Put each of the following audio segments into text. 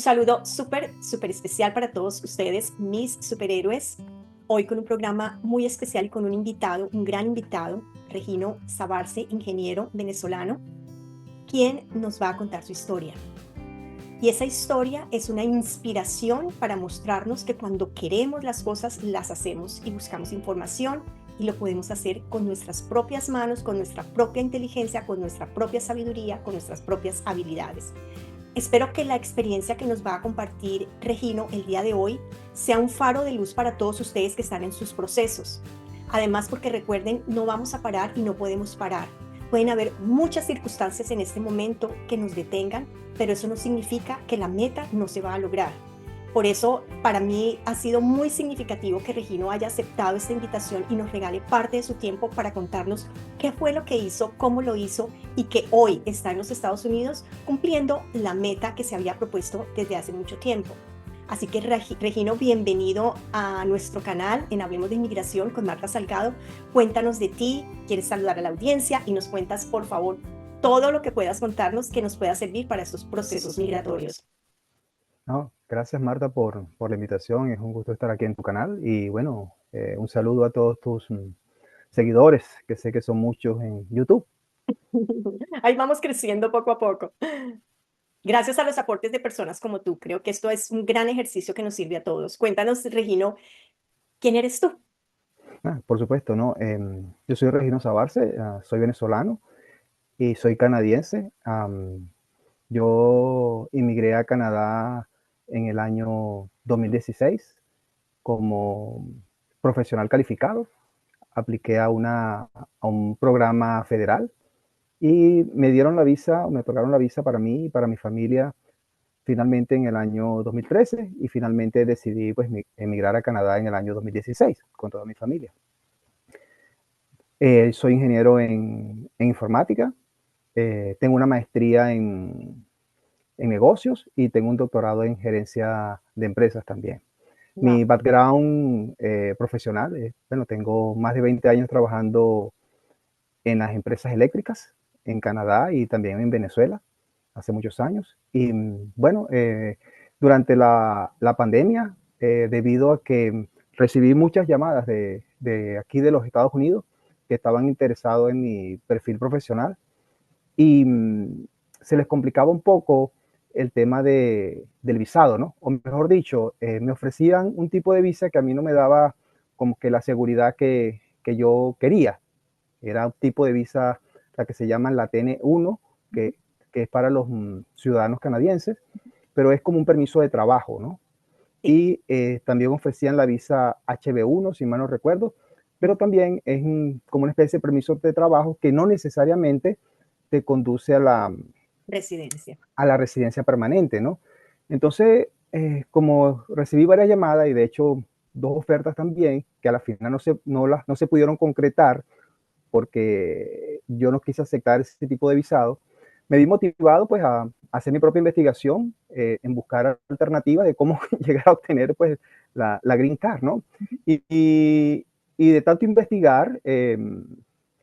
saludo súper especial para todos ustedes, mis superhéroes. Hoy con un programa muy especial y con un invitado, un gran invitado, Regino Sabarce, ingeniero venezolano, quien nos va a contar su historia. Y esa historia es una inspiración para mostrarnos que cuando queremos las cosas, las hacemos y buscamos información y lo podemos hacer con nuestras propias manos, con nuestra propia inteligencia, con nuestra propia sabiduría, con nuestras propias habilidades. Espero que la experiencia que nos va a compartir Regino el día de hoy sea un faro de luz para todos ustedes que están en sus procesos. Además, porque recuerden, no vamos a parar y no podemos parar. Pueden haber muchas circunstancias en este momento que nos detengan, pero eso no significa que la meta no se va a lograr. Por eso, para mí ha sido muy significativo que Regino haya aceptado esta invitación y nos regale parte de su tiempo para contarnos qué fue lo que hizo, cómo lo hizo y que hoy está en los Estados Unidos cumpliendo la meta que se había propuesto desde hace mucho tiempo. Así que Regino, bienvenido a nuestro canal en Hablemos de Inmigración con Marta Salgado. Cuéntanos de ti, quieres saludar a la audiencia y nos cuentas, por favor, todo lo que puedas contarnos que nos pueda servir para estos procesos migratorios. No, gracias Marta por la invitación, es un gusto estar aquí en tu canal y bueno, un saludo a todos tus seguidores, que sé que son muchos en YouTube. Ahí vamos creciendo poco a poco. Gracias a los aportes de personas como tú, creo que esto es un gran ejercicio que nos sirve a todos. Cuéntanos, Regino, ¿quién eres tú? Por supuesto, ¿no? Yo soy Regino Sabarce, soy venezolano y soy canadiense. Yo inmigré a Canadá en el año 2016 como profesional calificado. Apliqué a un programa federal y me dieron la visa, me otorgaron la visa para mí y para mi familia finalmente en el año 2013 y finalmente decidí pues emigrar a Canadá en el año 2016 con toda mi familia. Soy ingeniero en informática, tengo una maestría en negocios y tengo un doctorado en gerencia de empresas también. Wow. Mi background profesional, bueno, tengo más de 20 años trabajando en las empresas eléctricas en Canadá y también en Venezuela, hace muchos años. Y bueno, durante la pandemia, debido a que recibí muchas llamadas de aquí de los Estados Unidos que estaban interesados en mi perfil profesional y se les complicaba un poco el tema del visado, ¿no? O mejor dicho, me ofrecían un tipo de visa que a mí no me daba como que la seguridad que yo quería. Era un tipo de visa, la que se llama la TN1, que es para los ciudadanos canadienses, pero es como un permiso de trabajo, ¿no? Sí. Y también ofrecían la visa HB1, si mal no recuerdo, pero también es como una especie de permiso de trabajo que no necesariamente te conduce Residencia. a la residencia permanente, ¿no? Entonces, como recibí varias llamadas y de hecho dos ofertas también, que a la final no se pudieron concretar porque yo no quise aceptar ese tipo de visado, me vi motivado pues a hacer mi propia investigación, en buscar alternativas de cómo llegar a obtener pues la Green Card, ¿no? Y de tanto investigar,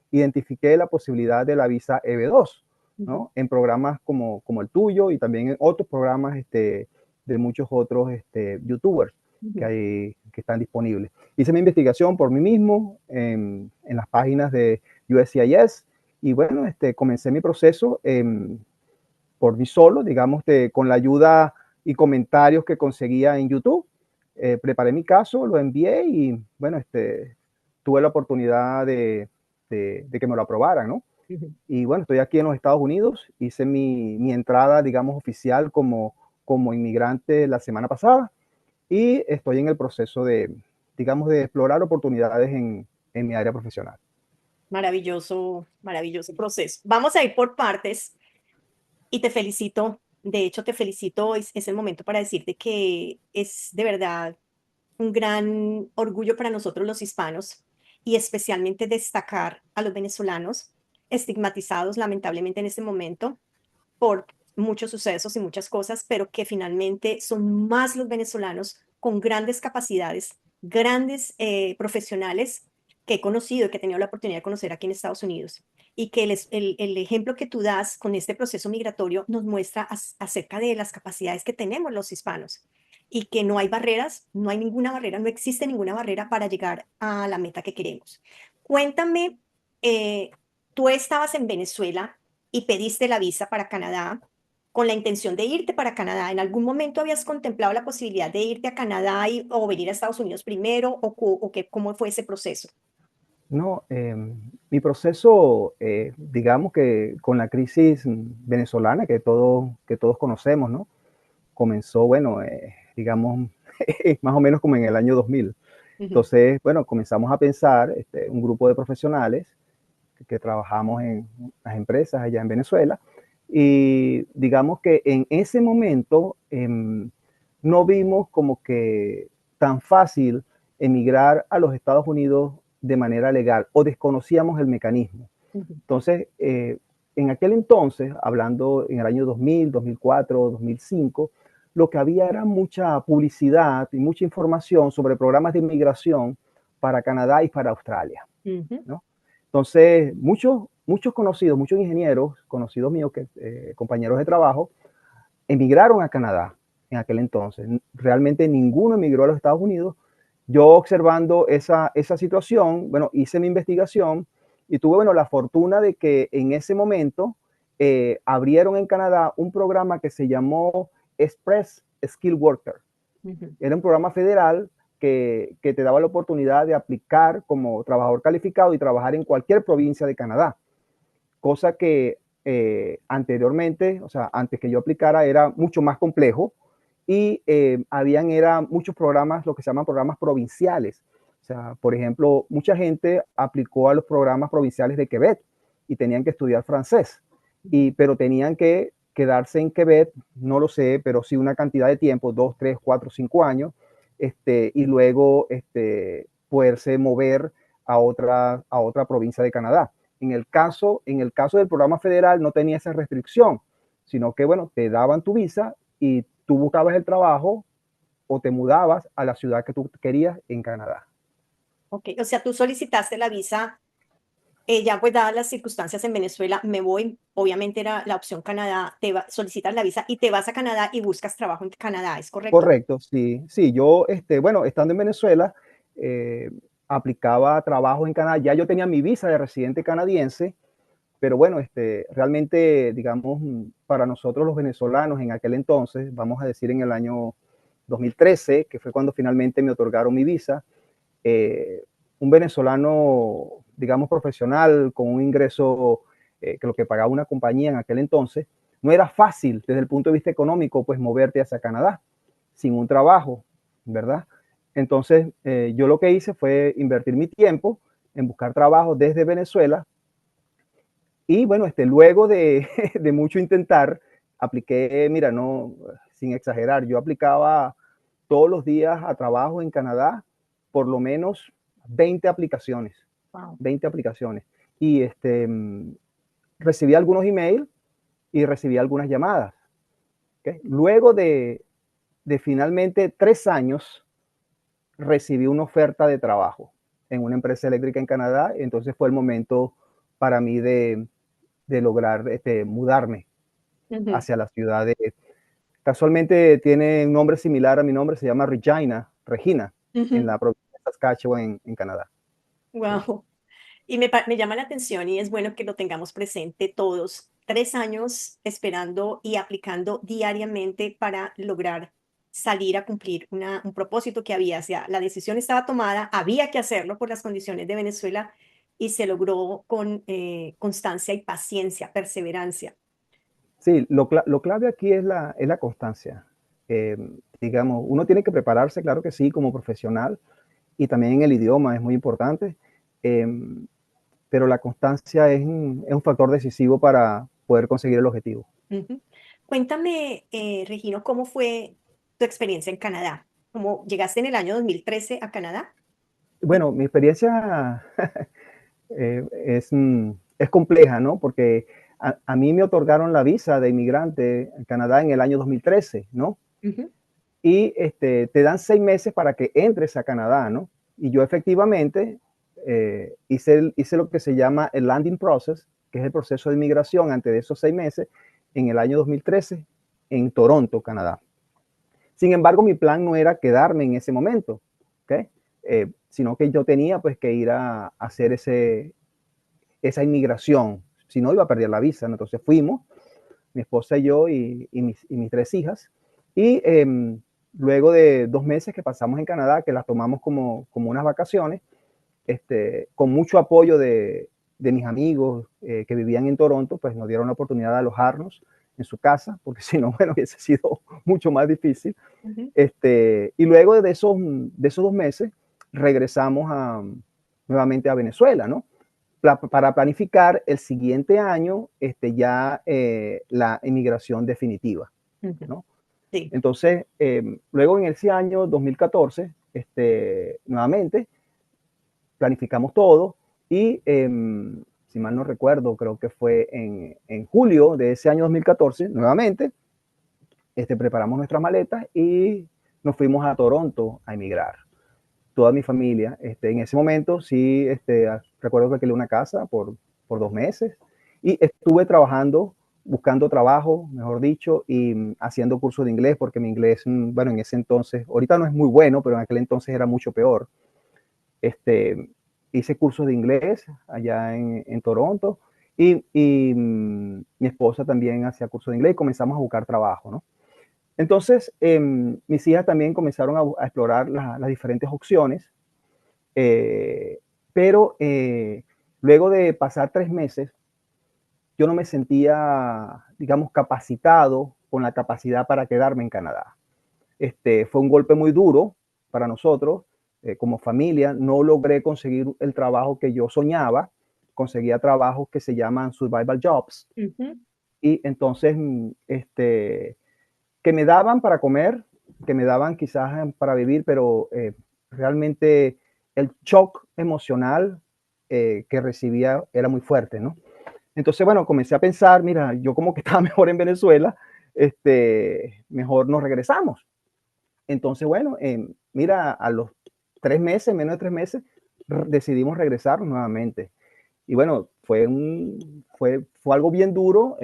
identifiqué la posibilidad de la visa EB2, ¿no? En programas como el tuyo y también en otros programas de muchos otros youtubers que están disponibles. Hice mi investigación por mí mismo en las páginas de USCIS y bueno, comencé mi proceso por mí solo, digamos, con la ayuda y comentarios que conseguía en YouTube. Preparé mi caso, lo envié y bueno, tuve la oportunidad de que me lo aprobaran, ¿no? Y bueno, estoy aquí en los Estados Unidos, hice mi entrada, digamos, oficial como inmigrante la semana pasada y estoy en el proceso digamos, de explorar oportunidades en mi área profesional. Maravilloso, maravilloso proceso. Vamos a ir por partes y te felicito. De hecho, te felicito. Es el momento para decirte que es de verdad un gran orgullo para nosotros los hispanos y especialmente destacar a los venezolanos estigmatizados lamentablemente en este momento por muchos sucesos y muchas cosas, pero que finalmente son más los venezolanos con grandes capacidades, grandes profesionales que he conocido y que he tenido la oportunidad de conocer aquí en Estados Unidos. y que el ejemplo que tú das con este proceso migratorio nos muestra acerca de las capacidades que tenemos los hispanos y que no hay barreras, no hay ninguna barrera, no existe ninguna barrera para llegar a la meta que queremos. Cuéntame, eh, tú estabas en Venezuela y pediste la visa para Canadá con la intención de irte para Canadá. ¿En algún momento habías contemplado la posibilidad de irte a Canadá o venir a Estados Unidos primero o qué, cómo fue ese proceso? No, mi proceso, digamos que con la crisis venezolana que todos conocemos, ¿no? Comenzó, bueno, digamos, más o menos como en el año 2000. Ujú. Entonces, bueno, comenzamos a pensar, un grupo de profesionales que trabajamos en las empresas allá en Venezuela, y digamos que en ese momento no vimos como que tan fácil emigrar a los Estados Unidos de manera legal o desconocíamos el mecanismo. Ujú. Entonces, en aquel entonces, hablando en el año 2000, 2004, 2005, lo que había era mucha publicidad y mucha información sobre programas de inmigración para Canadá y para Australia, Ujú. ¿no? Entonces, muchos conocidos, muchos ingenieros, conocidos míos, compañeros de trabajo, emigraron a Canadá en aquel entonces. Realmente ninguno emigró a los Estados Unidos. Yo observando esa situación, bueno, hice mi investigación y tuve, bueno, la fortuna de que en ese momento abrieron en Canadá un programa que se llamó Express Skill Worker. Ujú. Era un programa federal que te daba la oportunidad de aplicar como trabajador calificado y trabajar en cualquier provincia de Canadá, cosa que anteriormente, o sea, antes que yo aplicara, era mucho más complejo y era muchos programas, lo que se llaman programas provinciales. O sea, por ejemplo, mucha gente aplicó a los programas provinciales de Quebec y tenían que estudiar francés, pero tenían que quedarse en Quebec, no lo sé, pero sí una cantidad de tiempo, 2, 3, 4, 5 años, y luego poderse mover a otra provincia de Canadá. En el caso del programa federal no tenía esa restricción, sino que, bueno, te daban tu visa y tú buscabas el trabajo o te mudabas a la ciudad que tú querías en Canadá. Ok, o sea, tú solicitaste la visa, ya pues dadas las circunstancias en Venezuela, me voy, obviamente era la opción Canadá, solicitas la visa y te vas a Canadá y buscas trabajo en Canadá, ¿es correcto? Correcto, sí, sí, yo, bueno, estando en Venezuela, eh, aplicaba trabajo en Canadá, ya yo tenía mi visa de residente canadiense, pero bueno, realmente, digamos, para nosotros los venezolanos en aquel entonces, vamos a decir en el año 2013, que fue cuando finalmente me otorgaron mi visa, eh, un venezolano, digamos, profesional, con un ingreso que lo que pagaba una compañía en aquel entonces, no era fácil desde el punto de vista económico, pues moverte hacia Canadá sin un trabajo, ¿verdad? Entonces, yo lo que hice fue invertir mi tiempo en buscar trabajo desde Venezuela y bueno, luego de, de mucho intentar, apliqué, mira, no, sin exagerar, yo aplicaba todos los días a trabajo en Canadá, por lo menos 20 aplicaciones, Wow. 20 aplicaciones. Y recibí algunos emails y recibí algunas llamadas. ¿Okay? Luego de finalmente 3 años, recibí una oferta de trabajo en una empresa eléctrica en Canadá. Entonces fue el momento para mí de lograr mudarme Ujú. hacia la ciudad de... Casualmente tiene un nombre similar a mi nombre, se llama Regina, en Ujú. la provincia de Saskatchewan, en Canadá. ¿Sí? Wow. Y me llama la atención y es bueno que lo tengamos presente todos. 3 años esperando y aplicando diariamente para lograr salir a cumplir un propósito que había. O sea, la decisión estaba tomada, había que hacerlo por las condiciones de Venezuela y se logró con constancia y paciencia, perseverancia. Sí, lo clave aquí es la constancia. Eh, digamos, uno tiene que prepararse, claro que sí, como profesional, y también en el idioma es muy importante, eh, pero la constancia es un factor decisivo para poder conseguir el objetivo. Ujú. Cuéntame, Regino, ¿cómo fue tu experiencia en Canadá? ¿Cómo llegaste en el año 2013 a Canadá? Y, Bueno, mi experiencia es compleja, ¿no? Porque a mí me otorgaron la visa de inmigrante en Canadá en el año 2013, ¿no? Ujú. Y te dan 6 meses para que entres a Canadá, ¿no? Y yo efectivamente hice lo que se llama el landing process, que es el proceso de inmigración antes de esos 6 meses, en el año 2013 en Toronto, Canadá. Sin embargo, mi plan no era quedarme en ese momento, ¿okay? Sino que yo tenía pues que ir a hacer esa inmigración, si no iba a perder la visa, ¿no? Entonces fuimos, mi esposa y yo y mis 3 hijas, y luego de 2 meses que pasamos en Canadá, que las tomamos como unas vacaciones, con mucho apoyo de mis amigos que vivían en Toronto, pues nos dieron la oportunidad de alojarnos en su casa, porque si no, bueno, hubiese sido mucho más difícil. Ujú. Y luego de esos 2 meses, regresamos nuevamente a Venezuela, ¿no? Para planificar el siguiente año ya la emigración definitiva, Ujú. ¿no? Sí. Entonces, luego en ese año 2014, nuevamente planificamos todo y, si mal no recuerdo, creo que fue en julio de ese año 2014, nuevamente, preparamos nuestras maletas y nos fuimos a Toronto a emigrar. Toda mi familia, en ese momento sí, recuerdo que alquilé una casa por 2 meses y estuve trabajando, buscando trabajo, mejor dicho, y haciendo cursos de inglés, porque mi inglés, bueno, en ese entonces, ahorita no es muy bueno, pero en aquel entonces era mucho peor. Este, Hice cursos de inglés allá en Toronto y mi esposa también hacía cursos de inglés y comenzamos a buscar trabajo, ¿no? Entonces, mis hijas también comenzaron a explorar las diferentes opciones, eh, pero luego de pasar 3 meses, yo no me sentía, digamos, capacitado con la capacidad para quedarme en Canadá. Fue un golpe muy duro para nosotros como familia. No logré conseguir el trabajo que yo soñaba. Conseguía trabajos que se llaman survival jobs. Ujú. Y entonces, que me daban para comer, que me daban quizás para vivir, pero realmente el shock emocional que recibía era muy fuerte, ¿no? Entonces, bueno, comencé a pensar, mira, yo como que estaba mejor en Venezuela, mejor nos regresamos. Entonces, bueno, mira, a los 3 meses, menos de 3 meses, decidimos regresar nuevamente. Y bueno, fue algo bien duro,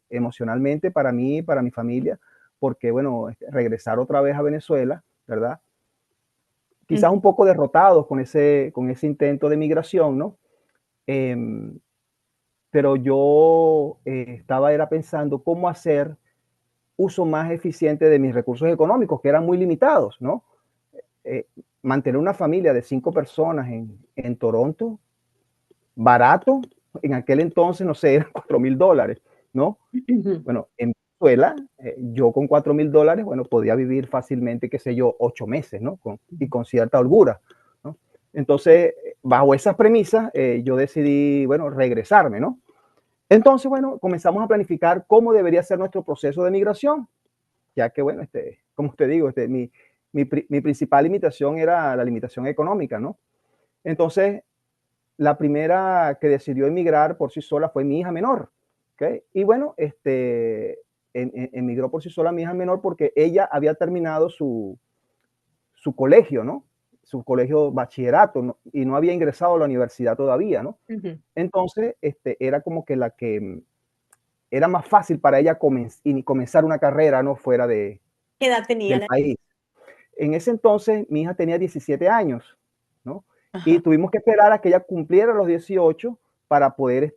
emocionalmente para mí y para mi familia, porque bueno, regresar otra vez a Venezuela, ¿verdad? Quizás Ujú. un poco derrotados con ese intento de migración, ¿no? Em, pero yo era pensando cómo hacer uso más eficiente de mis recursos económicos, que eran muy limitados, ¿no? Eh, Mantener una familia de 5 personas en Toronto, barato, en aquel entonces, no sé, eran $4,000, ¿no? Ujú. Bueno, en Venezuela, yo con $4,000, bueno, podía vivir fácilmente, qué sé yo, 8 meses, ¿no? Y con cierta holgura, ¿no? Entonces, bajo esas premisas, yo decidí, bueno, regresarme, ¿no? Entonces, bueno, comenzamos a planificar cómo debería ser nuestro proceso de migración, ya que, bueno, como te digo, mi principal limitación era la limitación económica, ¿no? Entonces, la primera que decidió emigrar por sí sola fue mi hija menor, ¿ok? Y bueno, emigró por sí sola mi hija menor porque ella había terminado su colegio, ¿no? Su colegio bachillerato, ¿no? Y no había ingresado a la universidad todavía, ¿no? Ujú. Entonces, era como que la que era más fácil para ella comenzar una carrera, ¿no? Fuera ¿Qué edad del tenían? país. En ese entonces, mi hija tenía 17 años, ¿no? Y Ajá. tuvimos que esperar a que ella cumpliera los 18 para poder,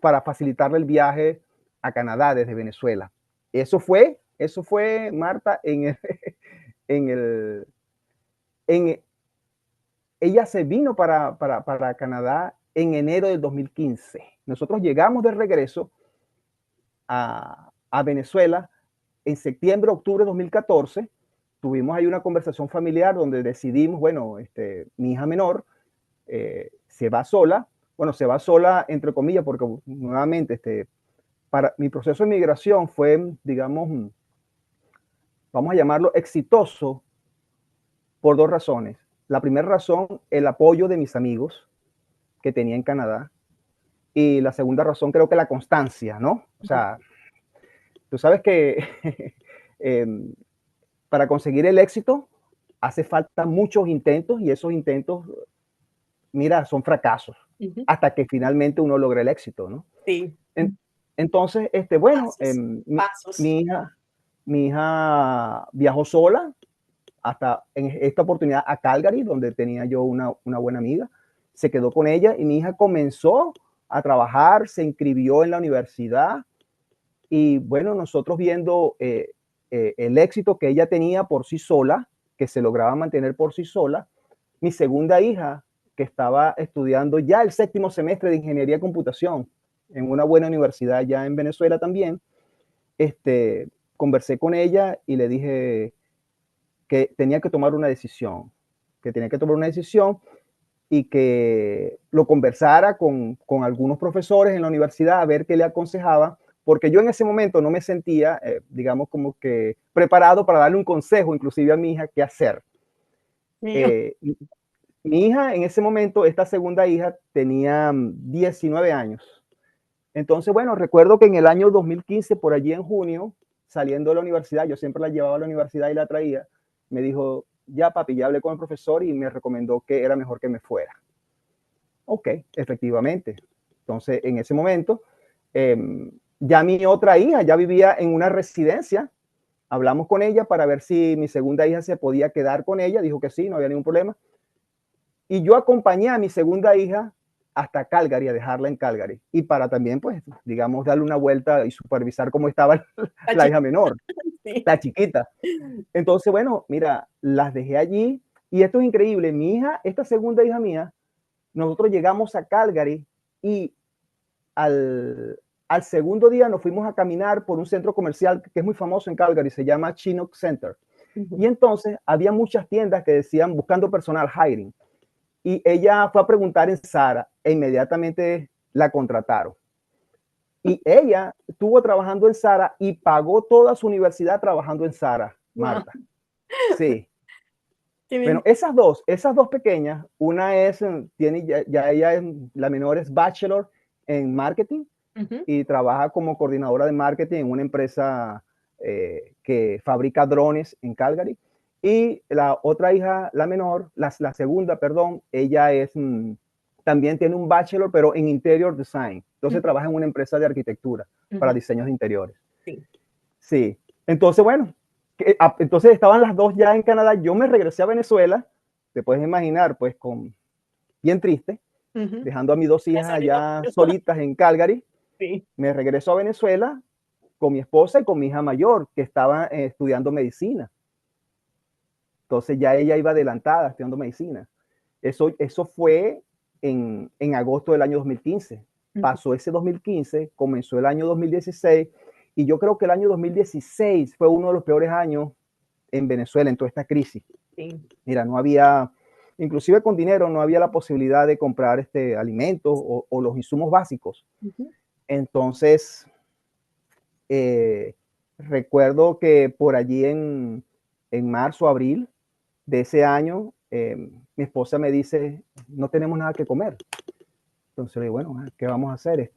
para facilitarle el viaje a Canadá desde Venezuela. Eso fue, Marta, en el, en, ella se vino para Canadá en enero del 2015. Nosotros llegamos de regreso a Venezuela en septiembre, octubre de 2014. Tuvimos ahí una conversación familiar donde decidimos, bueno, mi hija menor se va sola, bueno, se va sola entre comillas, porque nuevamente para mi proceso de migración fue, digamos, vamos a llamarlo exitoso por 2 razones. La primera razón, el apoyo de mis amigos que tenía en Canadá. Y la segunda razón, creo que la constancia, ¿no? O Ujú. sea, tú sabes que em, para conseguir el éxito hace falta muchos intentos y esos intentos, mira, son fracasos. Ujú. hasta que finalmente uno logra el éxito, ¿no? Sí, En- entonces, bueno, pasos, pasos. mi hija viajó sola hasta en esta oportunidad a Calgary, donde tenía yo una buena amiga. Se quedó con ella y mi hija comenzó a trabajar, se inscribió en la universidad y bueno, nosotros viendo el éxito que ella tenía por sí sola, que se lograba mantener por sí sola, mi segunda hija, que estaba estudiando ya el séptimo semestre de ingeniería de computación en una buena universidad ya en Venezuela también, conversé con ella y le dije que tenía que tomar una decisión, que tenía que tomar una decisión y que lo conversara con algunos profesores en la universidad a ver qué le aconsejaba, porque yo en ese momento no me sentía, digamos, como que preparado para darle un consejo, inclusive a mi hija, qué hacer. Mío. Eh, mi hija en ese momento, esta segunda hija, tenía 19 años. Entonces, bueno, recuerdo que en el año 2015, por allí en junio, saliendo de la universidad, yo siempre la llevaba a la universidad y la traía, me dijo, ya papi, ya hablé con el profesor y me recomendó que era mejor que me fuera. Ok, efectivamente. Entonces, en ese momento, ya mi otra hija ya vivía en una residencia. Hablamos con ella para ver si mi segunda hija se podía quedar con ella. Dijo que sí, no había ningún problema. Y yo acompañé a mi segunda hija hasta Calgary, a dejarla en Calgary. Y para también, pues, digamos, darle una vuelta y supervisar cómo estaba La la chica, hija menor, sí. la chiquita. Entonces, bueno, mira, las dejé allí. Y esto es increíble. Mi hija, esta segunda hija mía, nosotros llegamos a Calgary y al segundo día nos fuimos a caminar por un centro comercial que es muy famoso en Calgary, se llama Chinook Center. Y Ujú. entonces había muchas tiendas que decían buscando personal hiring. Y ella fue a preguntar en Zara e inmediatamente la contrataron. Y ella estuvo trabajando en Zara y pagó toda su universidad trabajando en Zara, Wow. Marta. Sí. Qué Bueno, bien. esas dos pequeñas, una es, tiene, ya ella, la menor es bachelor en marketing Ujú. y trabaja como coordinadora de marketing en una empresa que fabrica drones en Calgary. Y la otra hija, la menor, la segunda, perdón, ella es, también tiene un bachelor, pero en interior design. Entonces Ujú. trabaja en una empresa de arquitectura para Ujú. diseños de interiores. Sí. Sí. Entonces, bueno, entonces estaban las dos ya en Canadá. Yo me regresé a Venezuela, te puedes imaginar, pues con bien triste, Ujú. dejando a mis dos La hijas soledad. allá solitas en Calgary. Sí. Me regreso a Venezuela con mi esposa y con mi hija mayor, que estaba estudiando medicina. Entonces ya ella iba adelantada estudiando medicina. Eso fue en agosto del año 2015. Ujú. Pasó ese 2015, comenzó el año 2016 y yo creo que el año 2016 fue uno de los peores años en Venezuela en toda esta crisis. Sí. Mira, no había, inclusive con dinero, no había la posibilidad de comprar alimentos o los insumos básicos. Ujú. Entonces, recuerdo que por allí en marzo, abril de ese año, mi esposa me dice, no tenemos nada que comer. Entonces le digo, bueno, ¿qué vamos a hacer?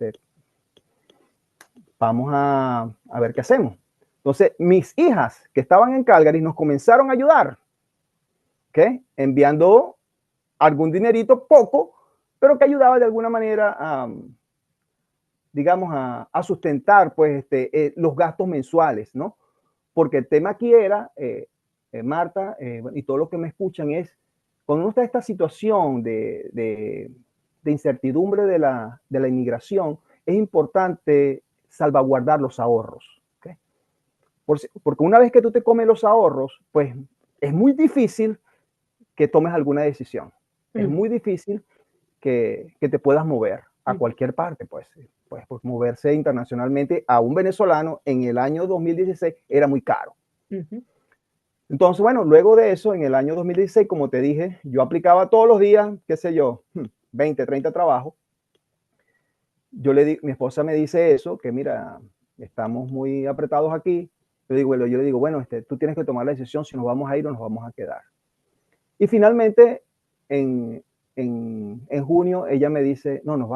Vamos a ver qué hacemos. Entonces, mis hijas que estaban en Calgary nos comenzaron a ayudar, ¿ok? Enviando algún dinerito poco, pero que ayudaba de alguna manera a, digamos, a sustentar pues, los gastos mensuales, ¿no? Porque el tema aquí era, Marta, y todos los que me escuchan, es cuando uno está en esta situación de incertidumbre de la inmigración, es importante salvaguardar los ahorros. ¿Okay? Porque una vez que tú te comes los ahorros, pues es muy difícil que tomes alguna decisión. Es Ujú. muy difícil que te puedas mover a Ujú. cualquier parte, pues moverse internacionalmente a un venezolano en el año 2016 era muy caro. Ujú. Entonces, bueno, luego de eso, en el año 2016, como te dije, yo aplicaba todos los días, qué sé yo, 20, 30 trabajos. Mi esposa me dice eso, que mira, estamos muy apretados aquí. Yo le digo, bueno, tú tienes que tomar la decisión si nos vamos a ir o nos vamos a quedar. Y finalmente, en, en junio, ella me dice, no, nos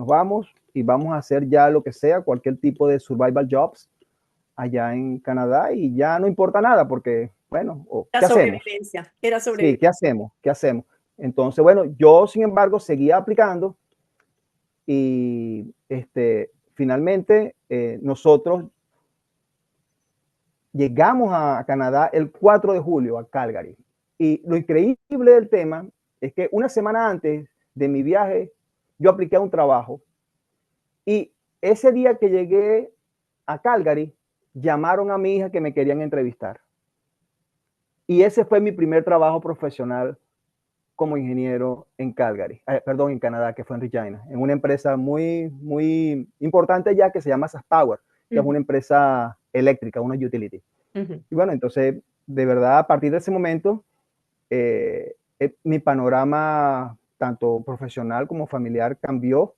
vamos y vamos a hacer ya lo que sea, cualquier tipo de survival jobs allá en Canadá y ya no importa nada porque, bueno, La ¿qué hacemos? sobrevivencia. Era Sí, sobrevivencia. ¿qué hacemos? ¿Qué hacemos? Entonces, bueno, yo, sin embargo, seguía aplicando y finalmente nosotros llegamos a Canadá el 4 de julio, a Calgary. Y lo increíble del tema es que una semana antes de mi viaje, yo apliqué a un trabajo. Y ese día que llegué a Calgary, llamaron a mi hija que me querían entrevistar. Y ese fue mi primer trabajo profesional como ingeniero en Calgary, perdón, en Canadá, que fue en Regina, en una empresa muy, muy importante ya que se llama SaskPower, que es una empresa eléctrica, una utility. Y bueno, entonces, de verdad, a partir de ese momento, mi panorama, tanto profesional como familiar, cambió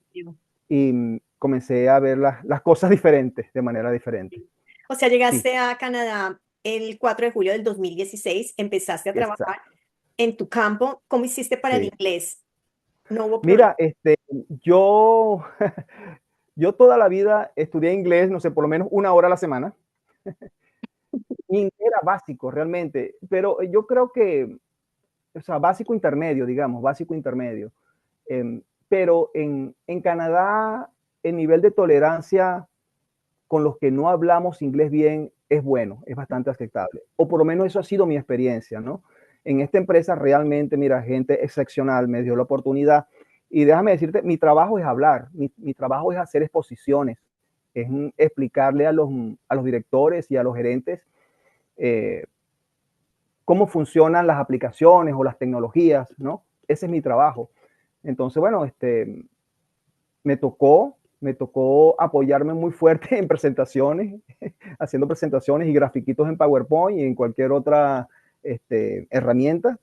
y comencé a ver las cosas diferentes, de manera diferente. O sea, Sí, llegaste a Canadá el 4 de julio del 2016, empezaste a trabajar exacto. en tu campo. ¿Cómo hiciste para el Sí. inglés? No hubo problema. Mira, yo, yo toda la vida estudié inglés, no sé, por lo menos una hora a la semana. Y era básico realmente, pero yo creo que, o sea, básico intermedio, digamos, básico intermedio. Pero en Canadá, el nivel de tolerancia con los que no hablamos inglés bien es bueno, es bastante aceptable. O por lo menos eso ha sido mi experiencia, ¿no? En esta empresa realmente, mira, gente excepcional me dio la oportunidad. Y déjame decirte, mi trabajo es hablar, mi trabajo es hacer exposiciones, es explicarle a los directores y a los gerentes eh, cómo funcionan las aplicaciones o las tecnologías, ¿no? Ese es mi trabajo. Entonces, bueno, me tocó apoyarme muy fuerte en presentaciones, haciendo presentaciones y grafiquitos en PowerPoint y en cualquier otra herramienta.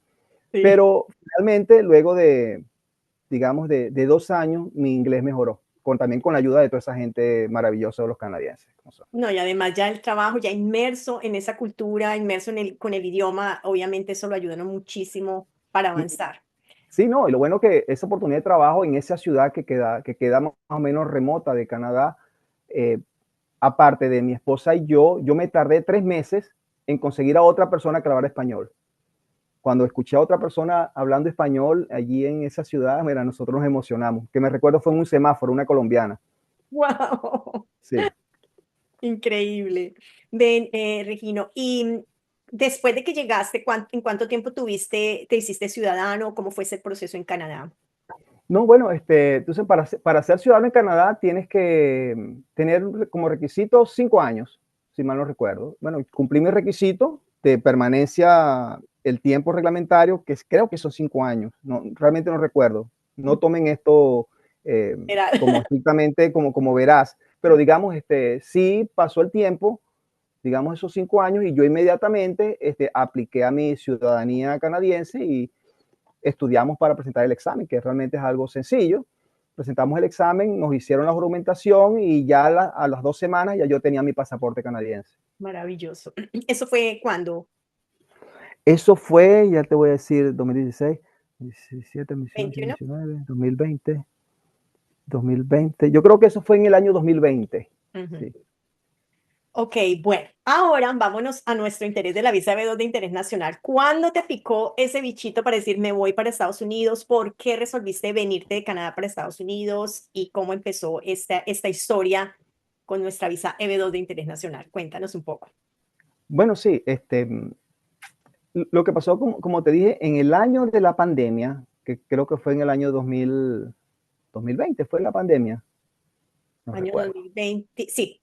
Sí. Pero finalmente, luego de, digamos, de 2 años, mi inglés mejoró, también con la ayuda de toda esa gente maravillosa de los canadienses. No, y además ya el trabajo, ya inmerso en esa cultura, inmerso con el idioma, obviamente eso lo ayuda muchísimo para Y, avanzar. sí, no, y lo bueno que esa oportunidad de trabajo en esa ciudad que queda más o menos remota de Canadá, eh, aparte de mi esposa y yo me tardé 3 meses en conseguir a otra persona que hablara español. Cuando escuché a otra persona hablando español allí en esa ciudad, mira, nosotros nos emocionamos. Que me recuerdo fue en un semáforo, una colombiana. ¡Wow! Sí. Increíble. Ven, Regino, y después de que llegaste, ¿en cuánto tiempo te hiciste ciudadano? ¿Cómo fue ese proceso en Canadá? No, bueno, entonces para ser ciudadano en Canadá tienes que tener como requisito 5 años, si mal no recuerdo. Bueno, cumplí mi requisito de permanencia, el tiempo reglamentario, creo que son 5 años. No, realmente no recuerdo. No tomen esto Era, como estrictamente como verás, pero digamos, sí pasó el tiempo, digamos esos 5 años, y yo inmediatamente apliqué a mi ciudadanía canadiense y estudiamos para presentar el examen, que realmente es algo sencillo. Presentamos el examen, nos hicieron la juramentación y ya a las 2 semanas ya yo tenía mi pasaporte canadiense. maravilloso. ¿Eso fue cuándo? Eso fue, ya te voy a decir, 2016, 17, 18, 21. 19, 2020, 2020. Yo creo que eso fue en el año 2020. Ujú. Sí. Ok, bueno, ahora vámonos a nuestro interés de la visa B2 de interés nacional. ¿Cuándo te picó ese bichito para decir me voy para Estados Unidos? ¿Por qué resolviste venirte de Canadá para Estados Unidos? ¿Y cómo empezó esta historia con nuestra visa EB2 de interés nacional? Cuéntanos un poco. Bueno, sí, lo que pasó, como te dije, en el año de la pandemia, que creo que fue en el año 2020, fue la pandemia, no Año recuerdo. 2020, sí,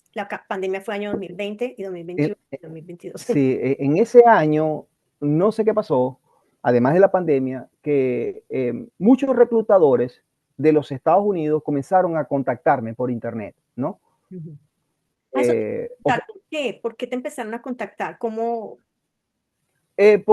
pandemia fue año 2020 y 2021 En, y 2022. Sí, en ese año, no sé qué pasó, además de la pandemia, que muchos reclutadores de los Estados Unidos comenzaron a contactarme por internet, ¿no? Ujú. A eso te iba a O sea, preguntar, ¿por qué? ¿Por qué te empezaron a contactar? ¿Cómo?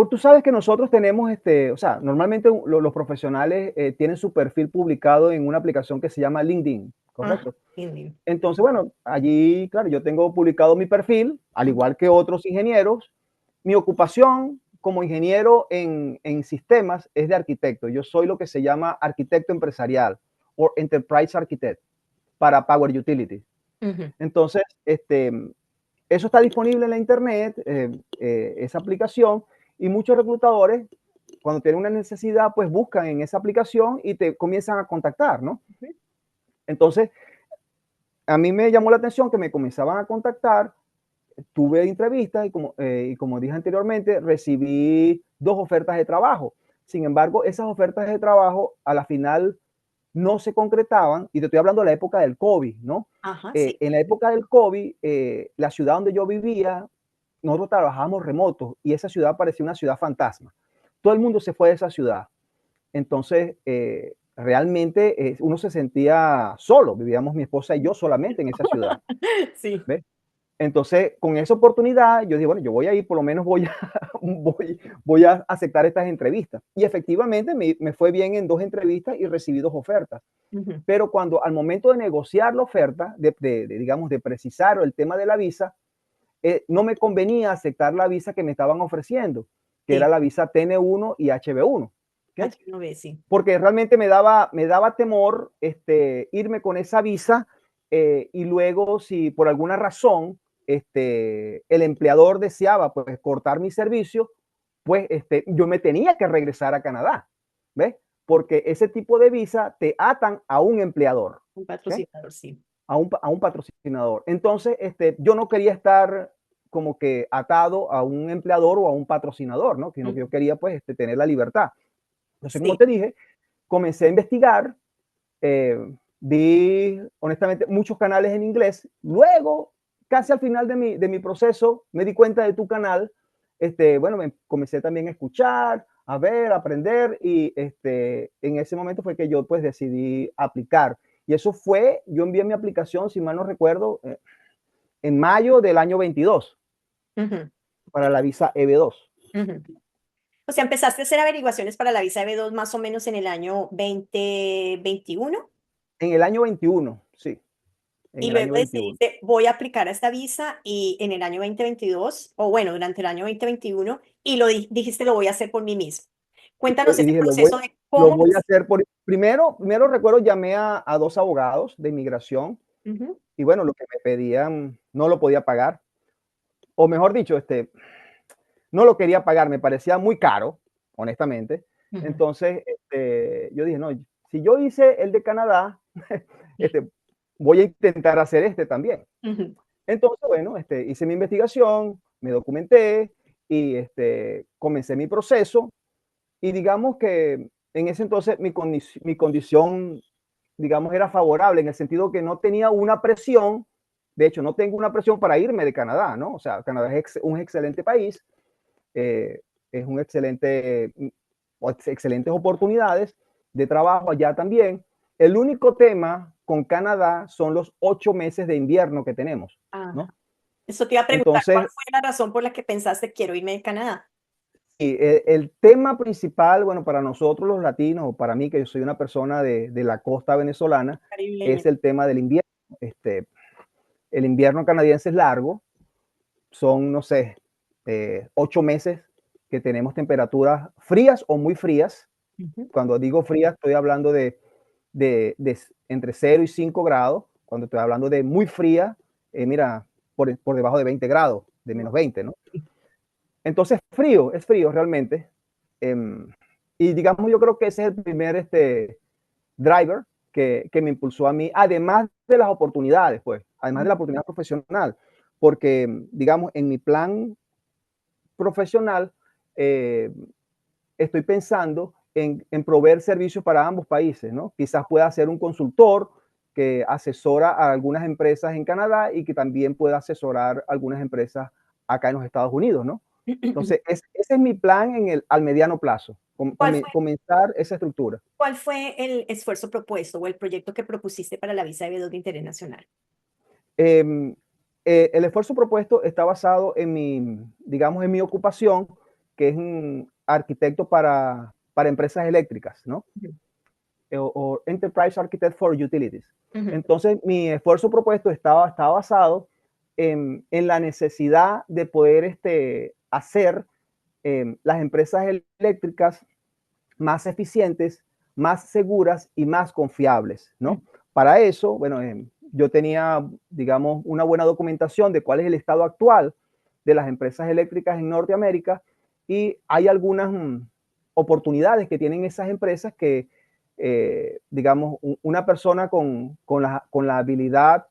tú sabes que nosotros tenemos, o sea, normalmente los profesionales tienen su perfil publicado en una aplicación que se llama LinkedIn, Ah, ¿correcto? entiendo. Entonces, bueno, allí, claro, yo tengo publicado mi perfil, al igual que otros ingenieros. Mi ocupación como ingeniero en sistemas es de arquitecto. Yo soy lo que se llama arquitecto empresarial o Enterprise Architect para Power Utilities. Ujú. Entonces, eso está disponible en la internet, esa aplicación, y muchos reclutadores, cuando tienen una necesidad, pues buscan en esa aplicación y te comienzan a contactar, ¿no? Entonces, a mí me llamó la atención que me comenzaban a contactar, tuve entrevistas y como dije anteriormente, recibí 2 ofertas de trabajo. Sin embargo, esas ofertas de trabajo a la final no se concretaban, y te estoy hablando de la época del COVID, ¿no? Ajá, sí. En la época del COVID, la ciudad donde yo vivía, nosotros trabajábamos remotos y esa ciudad parecía una ciudad fantasma. Todo el mundo se fue de esa ciudad. Entonces, realmente uno se sentía solo, vivíamos mi esposa y yo solamente en esa ciudad. Sí. ¿Ves? Entonces, con esa oportunidad, yo dije, bueno, yo voy a ir, por lo menos voy a aceptar estas entrevistas. Y efectivamente me fue bien en 2 entrevistas y recibí 2 ofertas. Ujú. Pero cuando al momento de negociar la oferta, digamos, de precisar el tema de la visa, no me convenía aceptar la visa que me estaban ofreciendo, que era Sí, la visa TN1 y HB1. ¿Okay? H1B, sí. Porque realmente me daba temor irme con esa visa, y luego si por alguna razón el empleador deseaba pues cortar mi servicio, pues yo me tenía que regresar a Canadá, ¿ves? Porque ese tipo de visa te atan a un empleador, Un ¿okay? patrocinador, sí. A un patrocinador. Entonces, yo no quería estar como que atado a un empleador o a un patrocinador, ¿no? Sino que yo quería pues tener la libertad. Entonces, como Sí. te dije, comencé a investigar, vi honestamente muchos canales en inglés. Luego, casi al final de mi proceso, me di cuenta de tu canal. Bueno, me comencé también a escuchar, a ver, a aprender, y en ese momento fue que yo pues decidí aplicar. Y eso fue, yo envié mi aplicación, si mal no recuerdo, en mayo del año 22 Ujú, para la visa EB2. ujú. O sea, empezaste a hacer averiguaciones para la visa B2 más o menos en el año 2021 En el año 21, sí, en y el año luego 21. decidiste, voy a aplicar a esta visa y en el año 2022, o bueno, durante el año 2021, y dijiste, lo voy a hacer por mí mismo. Cuéntanos Y ese dije, proceso de lo cómo. voy a hacer primero recuerdo, llamé a 2 abogados de inmigración, Ujú, y bueno, lo que me pedían no lo podía pagar, o mejor dicho, no lo quería pagar, me parecía muy caro, honestamente. ujú, Entonces, yo dije, no, si yo hice el de Canadá, sí, voy a intentar hacer también. ujú. Entonces, bueno, hice mi investigación, me documenté y comencé mi proceso. Y digamos que en ese entonces mi condición, digamos, era favorable en el sentido que no tenía una presión. De hecho, no tengo una presión para irme de Canadá, ¿no? O sea, Canadá es un excelente país, eh, es un excelentes oportunidades de trabajo allá también. El único tema con Canadá son los 8 meses de invierno que tenemos, Ajá. ¿no? Eso te iba a preguntar, ¿cuál Entonces, fue la razón por la que pensaste quiero irme de Canadá? y el tema principal, bueno, para nosotros los latinos, o para mí, que yo soy una persona de la costa venezolana, Caribeña. es el tema del invierno. El invierno canadiense es largo, son, no sé, 8 meses que tenemos temperaturas frías o muy frías. Ujú. Cuando digo frías, estoy hablando de entre 0 y 5 grados. Cuando estoy hablando de muy fría, mira, por debajo de 20 grados, de Wow. -20, ¿no? Entonces, es frío realmente. Em, y digamos, yo creo que ese es el primer driver que me impulsó a mí, además de las oportunidades, pues, además de la oportunidad profesional, porque, digamos, en mi plan profesional, eh, estoy pensando en proveer servicios para ambos países, ¿no? Quizás pueda ser un consultor que asesora a algunas empresas en Canadá y que también pueda asesorar a algunas empresas acá en los Estados Unidos, ¿no? Entonces, ese es mi plan al mediano plazo, ¿Cuál fue, comenzar esa estructura. cuál fue el esfuerzo propuesto o el proyecto que propusiste para la visa B2 de interés nacional? Em, el esfuerzo propuesto está basado digamos, en mi ocupación, que es un arquitecto para empresas eléctricas, ¿no? Ujú, O Enterprise Architect for Utilities. ujú, Entonces, mi esfuerzo propuesto estaba basado en la necesidad de poder hacer las empresas eléctricas más eficientes, más seguras y más confiables, ujú. ¿no? Para eso, bueno, yo tenía, digamos, una buena documentación de cuál es el estado actual de las empresas eléctricas en Norteamérica, y hay algunas oportunidades que tienen esas empresas que digamos, una persona con la habilidad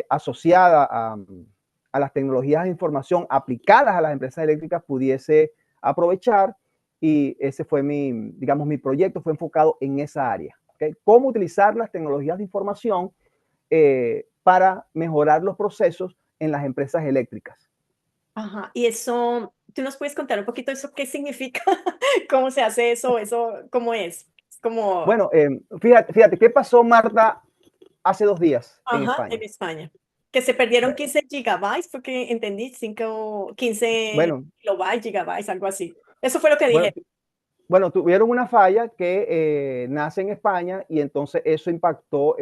asociada a las tecnologías de información aplicadas a las empresas eléctricas pudiese aprovechar, y ese fue digamos, mi proyecto fue enfocado en esa área. ¿Okay? Cómo utilizar las tecnologías de información para mejorar los procesos en las empresas eléctricas. Ajá, y eso, ¿tú nos puedes contar un poquito eso qué significa? ¿Cómo se hace eso? ¿Eso cómo es? Es como, Bueno, fíjate, ¿qué pasó, Marta, hace 2 días en ajá, en España? España. Que se perdieron Bueno, 15 gigabytes, porque entendí, 15 bueno, kilobytes, gigabytes, algo así. Eso fue lo que bueno, dije. bueno, tuvieron una falla que nace en España, y entonces eso impactó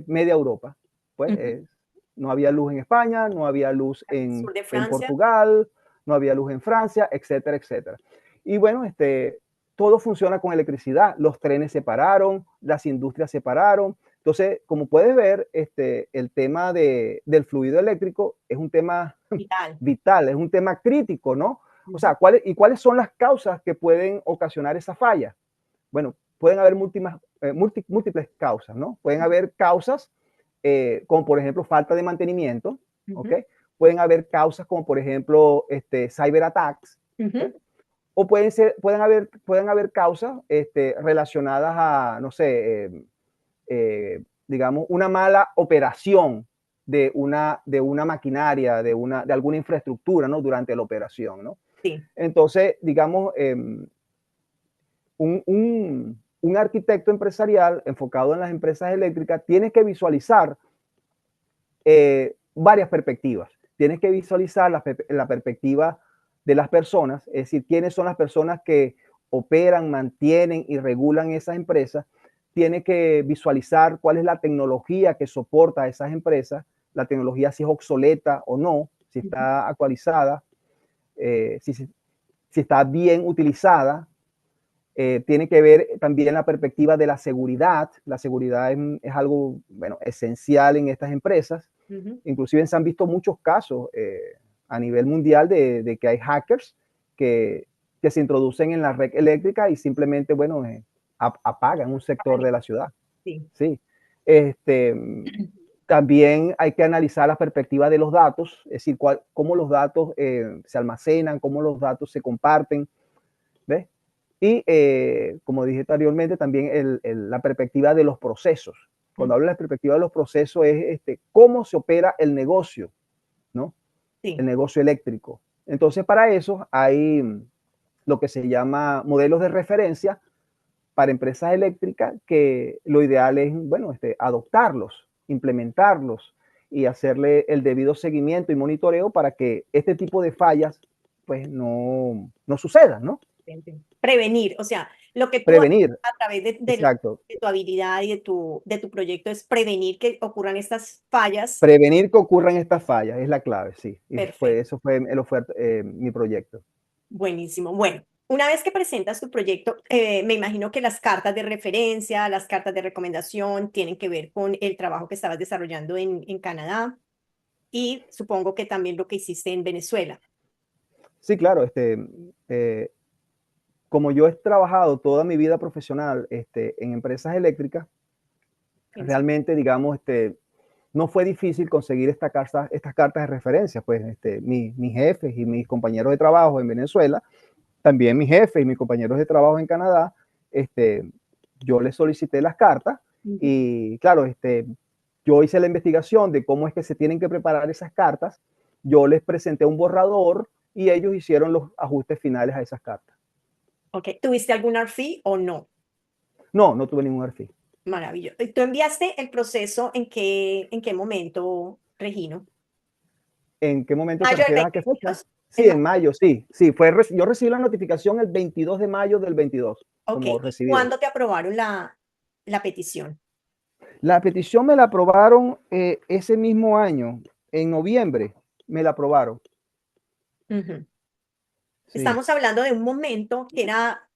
media Europa. Pues Ujú. no había luz en España, no había luz Sur de en Francia. Portugal, no había luz en Francia, etcétera, etcétera. Y bueno, todo funciona con electricidad. Los trenes se pararon, las industrias se pararon. Entonces, como puedes ver, el tema del fluido eléctrico es un tema Vital. vital, es un tema crítico, ¿no? O Ujú. sea, ¿cuáles son las causas que pueden ocasionar esa falla? Bueno, pueden haber múltiples causas, ¿no? Pueden haber causas como por ejemplo falta de mantenimiento, ¿ok? Ujú. Pueden haber causas como por ejemplo cyberattacks, ¿ok? Ujú. O pueden haber causas relacionadas a, no sé, digamos, una mala operación de una maquinaria, de alguna infraestructura, ¿no? Durante la operación, ¿no? Sí. Entonces, digamos, un arquitecto empresarial enfocado en las empresas eléctricas tiene que visualizar varias perspectivas. Tienes que visualizar la perspectiva de las personas, es decir, quiénes son las personas que operan, mantienen y regulan esas empresas. Tiene que visualizar cuál es la tecnología que soporta a esas empresas, la tecnología si es obsoleta o no, si Ujú. está actualizada, si está bien utilizada. Tiene que ver también la perspectiva de la seguridad. La seguridad es algo, bueno, esencial en estas empresas. Ujú. Inclusive se han visto muchos casos a nivel mundial de que hay hackers que, que se introducen en la red eléctrica y simplemente, bueno, apagan un sector de la ciudad. Sí. Sí. Este, También hay que analizar la perspectiva de los datos, es decir, cómo los datos se almacenan, cómo los datos se comparten, ¿ves? Y como dije anteriormente, también la perspectiva de los procesos. Cuando Ujú. hablo de la perspectiva de los procesos es cómo se opera el negocio, ¿no? El Sí. negocio eléctrico. Entonces, para eso hay lo que se llama modelos de referencia para empresas eléctricas, que lo ideal es, bueno, adoptarlos, implementarlos y hacerle el debido seguimiento y monitoreo para que este tipo de fallas pues no sucedan, ¿no? Prevenir, o sea, lo que tú haces Prevenir, a través exacto. de tu habilidad y de tu proyecto es prevenir que ocurran estas fallas. Prevenir que ocurran estas fallas es la clave, sí. Y Perfecto, eso fue mi proyecto. buenísimo. Bueno, una vez que presentas tu proyecto, me imagino que las cartas de referencia, las cartas de recomendación tienen que ver con el trabajo que estabas desarrollando en Canadá y supongo que también lo que hiciste en Venezuela. Sí, claro, eh, como yo he trabajado toda mi vida profesional en empresas eléctricas, realmente, digamos, no fue difícil conseguir estas cartas de referencia. Pues mis jefes y mis compañeros de trabajo en Venezuela, también mis jefes y mis compañeros de trabajo en Canadá, yo les solicité las cartas Ujú. y claro, yo hice la investigación de cómo es que se tienen que preparar esas cartas. Yo les presenté un borrador y ellos hicieron los ajustes finales a esas cartas. Ok, ¿tuviste algún RFI o no? No, no tuve ningún perfil. Maravilloso. ¿Y tú enviaste el proceso en qué momento, Regino? ¿En qué momento te Mayo del refieres a qué fecha? 2022. Sí, en mayo, sí, sí, yo recibí la notificación el 22 de mayo del 22 Ok, como ¿y recibido. cuándo te aprobaron la petición? La petición me la aprobaron ese mismo año, en noviembre, me la aprobaron. Ujú. Sí, Estamos hablando de un momento que era,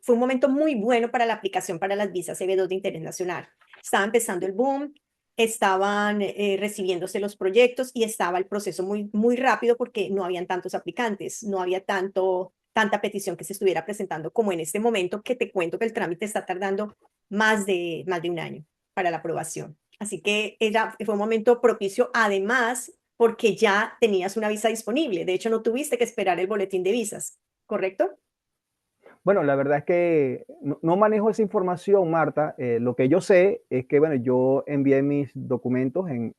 fue un momento muy bueno para la aplicación para las visas EB2 de interés nacional. Estaba empezando el boom, estaban recibiéndose los proyectos y estaba el proceso muy, muy rápido porque no habían tantos aplicantes, no había tanto, tanta petición que se estuviera presentando como en este momento, que te cuento que el trámite está tardando más de un año para la aprobación. Así que fue un momento propicio, además, porque ya tenías una visa disponible. De hecho, no tuviste que esperar el boletín de visas, ¿correcto? Bueno, la verdad es que no manejo esa información, Marta. Lo que yo sé es que, bueno, yo envié mis documentos en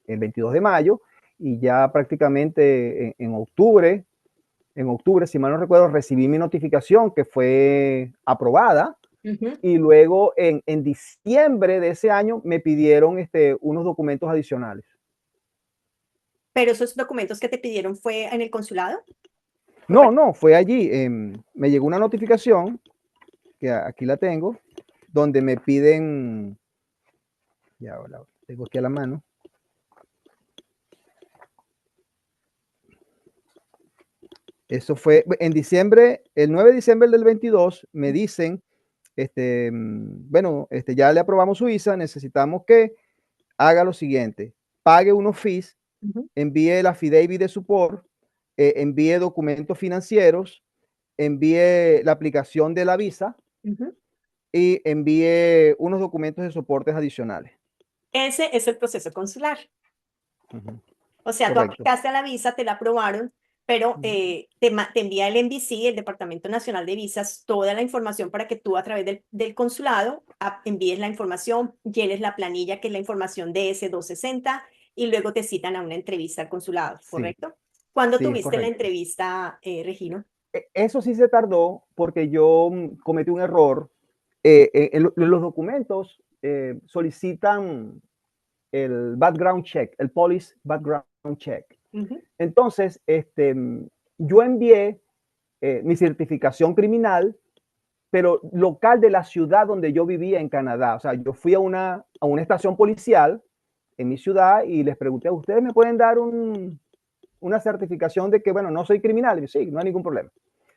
el 22 de mayo y ya prácticamente en octubre, si mal no recuerdo, recibí mi notificación que fue aprobada. Y luego en diciembre de ese año me pidieron unos documentos adicionales. ¿Pero esos documentos que te pidieron fue en el consulado? No, fue allí. Me llegó una notificación, que aquí la tengo, donde me piden, ya la tengo aquí a la mano. Eso fue en diciembre, el 9 de diciembre del 22, me dicen, bueno, ya le aprobamos su visa, necesitamos que haga lo siguiente: pague unos fees, envíe el affidavit de support, envíe documentos financieros, envíe la aplicación de la visa y envíe unos documentos de soportes adicionales. Ese es el proceso consular. O sea, tú Correcto. aplicaste a la visa, te la aprobaron, pero te envía el NVC, el Departamento Nacional de Visas, toda la información para que tú a través del consulado envíes la información, llenes la planilla, que es la información de ese 260, y luego te citan a una entrevista al consulado, Sí, ¿correcto? ¿Cuándo sí, es tuviste la correcto. entrevista, Regino? Eso sí se tardó porque yo cometí un error. En los documentos solicitan el background check, el police background check. Entonces, yo envié mi certificación criminal, pero local de la ciudad donde yo vivía en Canadá. O sea, yo fui a una estación policial en mi ciudad y les pregunté: ¿ustedes me pueden dar una certificación de que, bueno, no soy criminal? Y sí, no hay ningún problema.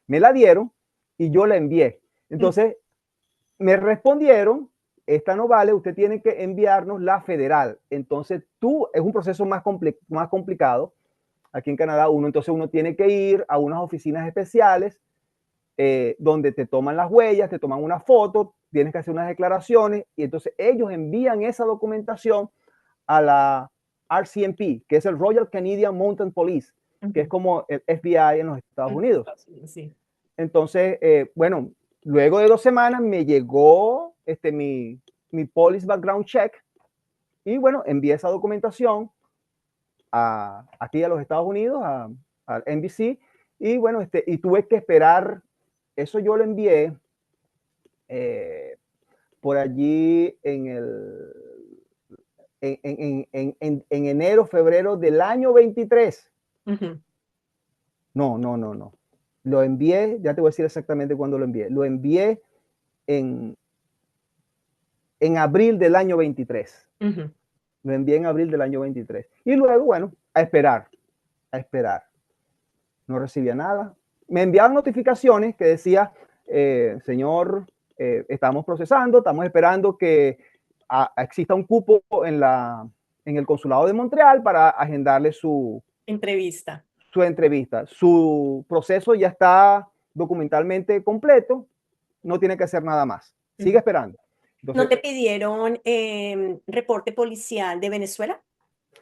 Me la dieron y yo la envié. Entonces, me respondieron: esta no vale, usted tiene que enviarnos la federal. Entonces, es un proceso más complicado. Aquí en Canadá, entonces uno tiene que ir a unas oficinas especiales donde te toman las huellas, te toman una foto, tienes que hacer unas declaraciones y entonces ellos envían esa documentación a la RCMP, que es el Royal Canadian Mounted Police, que es como el FBI en los Estados Unidos. Sí. Entonces, bueno, luego de 2 semanas me llegó mi Police Background Check y bueno, envié esa documentación aquí a los Estados Unidos, al NBC, y bueno, y tuve que esperar. Eso yo lo envié por allí en enero, febrero del año 23. No. Lo envié, ya te voy a decir exactamente cuándo lo envié. Lo envié en abril del año 23. Lo envié en abril del año 23. Y luego, bueno, a esperar. No recibía nada. Me enviaban notificaciones que decía: señor, estamos procesando, estamos esperando que exista un cupo en el consulado de Montreal para agendarle su Entrevista. entrevista. Su proceso ya está documentalmente completo, no tiene que hacer nada más. Sigue esperando. Entonces, ¿No te pidieron reporte policial de Venezuela?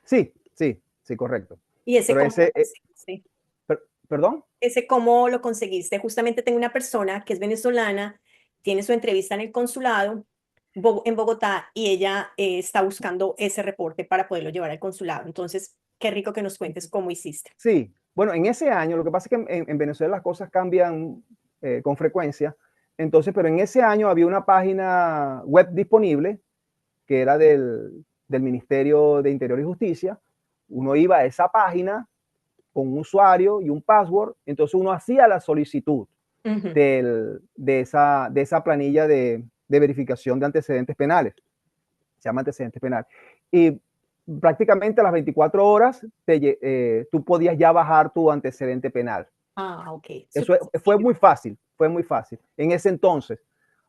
sí, correcto. ¿Y ese Pero cómo lo ese, conseguiste? perdón. ¿Ese cómo lo conseguiste? Justamente tengo una persona que es venezolana, tiene su entrevista en el consulado en Bogotá y ella está buscando ese reporte para poderlo llevar al consulado. Entonces, qué rico que nos cuentes cómo hiciste. Sí, bueno, en ese año, lo que pasa es que en Venezuela las cosas cambian con frecuencia. Entonces, pero en ese año había una página web disponible que era del Ministerio de Interior y Justicia. Uno iba a esa página con un usuario y un password, entonces uno hacía la solicitud de esa planilla de verificación de antecedentes penales. Se llama antecedentes penales. Y prácticamente a las 24 horas tú podías ya bajar tu antecedente penal. Ah, ok. Eso fue muy fácil en ese entonces.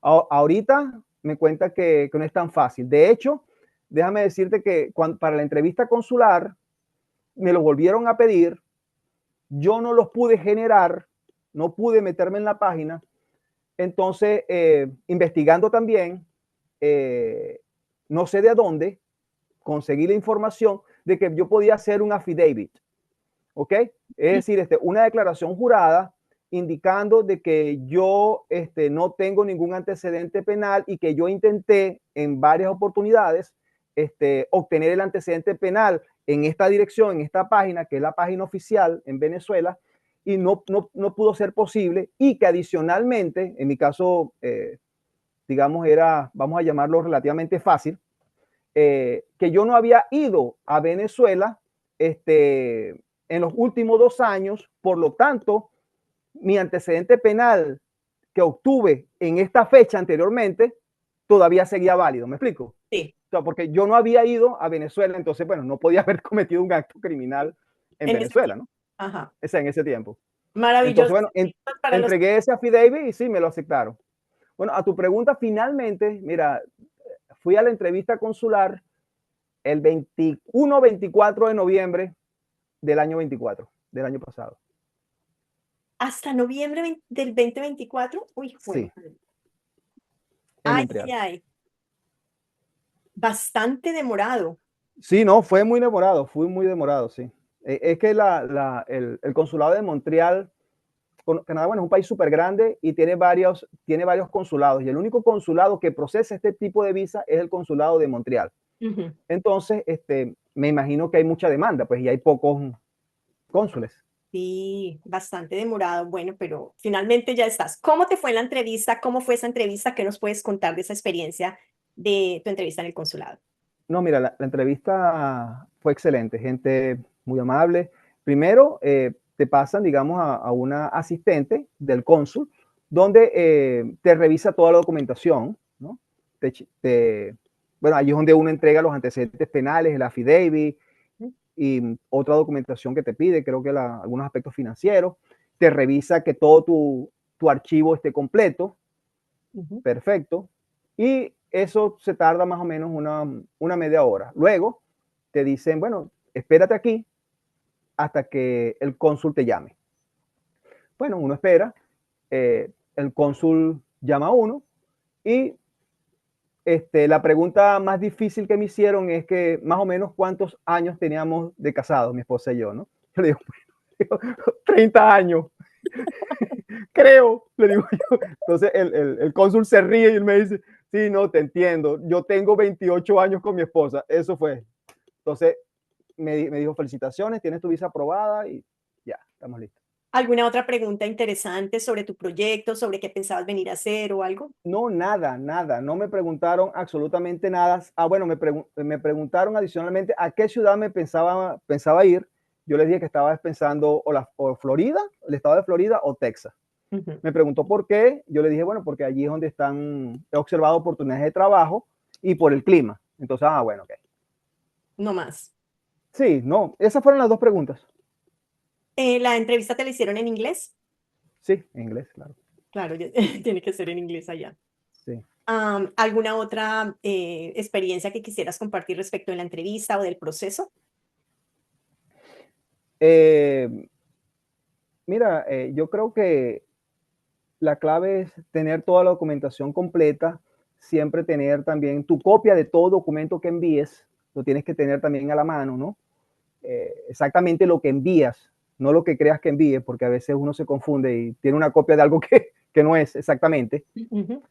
Ahorita me cuenta que no es tan fácil. De hecho, déjame decirte que para la entrevista consular me lo volvieron a pedir. Yo no los pude generar no pude meterme en la página. Entonces, investigando también, no sé de dónde, conseguí la información de que yo podía hacer un affidavit, ¿ok? Es decir, una declaración jurada indicando de que yo no tengo ningún antecedente penal y que yo intenté en varias oportunidades obtener el antecedente penal en esta dirección, en esta página, que es la página oficial en Venezuela, y no pudo ser posible, y que adicionalmente, en mi caso, digamos, era, vamos a llamarlo relativamente fácil, que yo no había ido a Venezuela en los últimos 2 años, por lo tanto, mi antecedente penal que obtuve en esta fecha anteriormente todavía seguía válido. ¿Me explico? Sí. O sea, porque yo no había ido a Venezuela, entonces, bueno, no podía haber cometido un acto criminal en En ese Venezuela, tiempo. ¿no? Ajá. En ese tiempo. Entonces, Maravilloso. bueno, Para los... entregué ese affidavit y sí, me lo aceptaron. Bueno, a tu pregunta, finalmente, mira, fui a la entrevista consular el 21-24 de noviembre del año 24, del año pasado. Hasta noviembre del 2024. Uy, Sí, bueno. en Ay, Montreal. ay, ay. Bastante demorado. Sí, no, fue muy demorado, fue muy demorado, sí. Es que el consulado de Montreal, Canadá, bueno, es un país súper grande y tiene varios consulados. Y el único consulado que procesa este tipo de visa es el consulado de Montreal. Ujú. Entonces, me imagino que hay mucha demanda, pues, y hay pocos cónsules. Sí, bastante demorado. Bueno, pero finalmente ya estás. ¿Cómo te fue la entrevista? ¿Cómo fue esa entrevista? ¿Qué nos puedes contar de esa experiencia de tu entrevista en el consulado? No, mira, la entrevista fue excelente, gente muy amable. Primero, te pasan, digamos, a una asistente del cónsul, donde te revisa toda la documentación, ¿no? Bueno, allí es donde uno entrega los antecedentes penales, el affidavit y otra documentación que te pide, creo que algunos aspectos financieros. Te revisa que todo tu archivo esté completo, Ujú. perfecto, y eso se tarda más o menos una media hora. Luego te dicen, bueno, espérate aquí hasta que el cónsul te llame. Bueno, uno espera, el cónsul llama a uno y la pregunta más difícil que me hicieron es que más o menos cuántos años teníamos de casados, mi esposa y yo, ¿no? Yo le digo, 30 años, creo, le digo yo. Entonces el cónsul se ríe y él me dice, sí, no, te entiendo, yo tengo 28 años con mi esposa, eso fue. Entonces me dijo, felicitaciones, tienes tu visa aprobada y ya, estamos listos. ¿Alguna otra pregunta interesante sobre tu proyecto, sobre qué pensabas venir a hacer o algo? No, nada, nada, no me preguntaron absolutamente nada. Ah, bueno, me preguntaron adicionalmente a qué ciudad me pensaba ir. Yo les dije que estaba pensando o Florida, el estado de Florida o Texas. Ujú. Me preguntó por qué. Yo le dije, bueno, porque allí es donde he observado oportunidades de trabajo y por el clima. Entonces, bueno, ok. No más. Sí, no, esas fueron las dos preguntas. ¿La entrevista te la hicieron en inglés? Sí, en inglés, claro. Claro, tiene que ser en inglés allá. Sí. ¿Alguna otra experiencia que quisieras compartir respecto de la entrevista o del proceso? Eh, Mira, yo creo que la clave es tener toda la documentación completa, siempre tener también tu copia de todo documento que envíes, lo tienes que tener también a la mano, ¿no? Exactamente lo que envías, no lo que creas que envíes, porque a veces uno se confunde y tiene una copia de algo que no es exactamente. Ujú.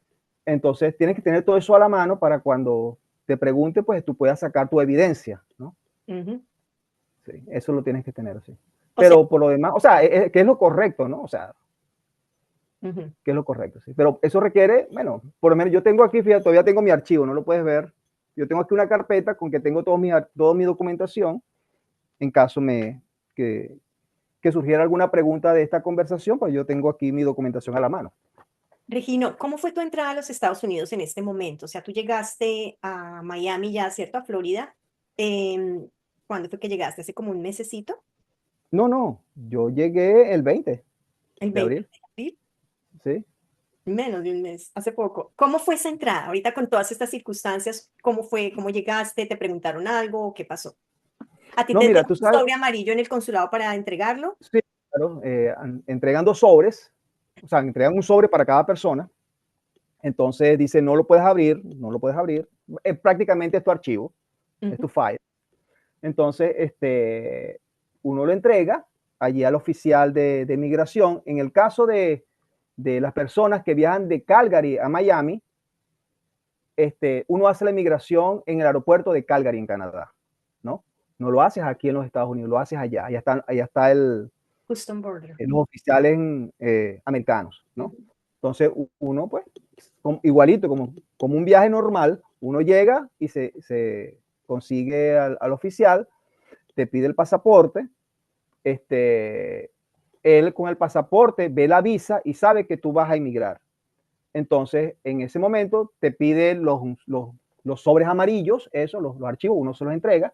Entonces tienes que tener todo eso a la mano para cuando te pregunte, pues tú puedas sacar tu evidencia, ¿no? Ujú. Sí, eso lo tienes que tener, sí. O sea, Pero por lo demás, o sea, que es lo correcto, ¿no? O sea, ujú. que es lo correcto, sí. Pero eso requiere, bueno, por lo menos yo tengo aquí, fíjate, todavía tengo mi archivo, no lo puedes ver. Yo tengo aquí una carpeta con que tengo toda mi documentación en caso que, que surgiera alguna pregunta de esta conversación, pues yo tengo aquí mi documentación a la mano. Regino, ¿cómo fue tu entrada a los Estados Unidos en este momento? O sea, tú llegaste a Miami ya, ¿cierto? A Florida. Em, ¿Cuándo fue que llegaste? ¿Hace como un mesecito? No, no, yo llegué el 20 ¿El de 20 abril, de abril? ¿sí? Menos de un mes, hace poco. ¿Cómo fue esa entrada? Ahorita con todas estas circunstancias, ¿cómo fue? ¿Cómo llegaste? ¿Te preguntaron algo? ¿Qué pasó? ¿A ti No, te mira, dieron tú un sabes, sobre amarillo en el consulado para entregarlo? sí, Claro, entregan 2 sobres, o sea, entregan un sobre para cada persona. Entonces dice, no lo puedes abrir, no lo puedes abrir. Prácticamente es tu archivo, es tu file. Entonces, uno lo entrega allí al oficial de migración. En el caso de las personas que viajan de Calgary a Miami, uno hace la migración en el aeropuerto de Calgary, en Canadá, ¿no? No lo haces aquí en los Estados Unidos, lo haces allá. Allá está Custom Border. los oficiales americanos, ¿no? Entonces, uno, pues, igualito, como un viaje normal, uno llega y se consigue al oficial, te pide el pasaporte, él con el pasaporte ve la visa y sabe que tú vas a emigrar. Entonces, en ese momento te pide los sobres amarillos, los archivos, uno se los entrega.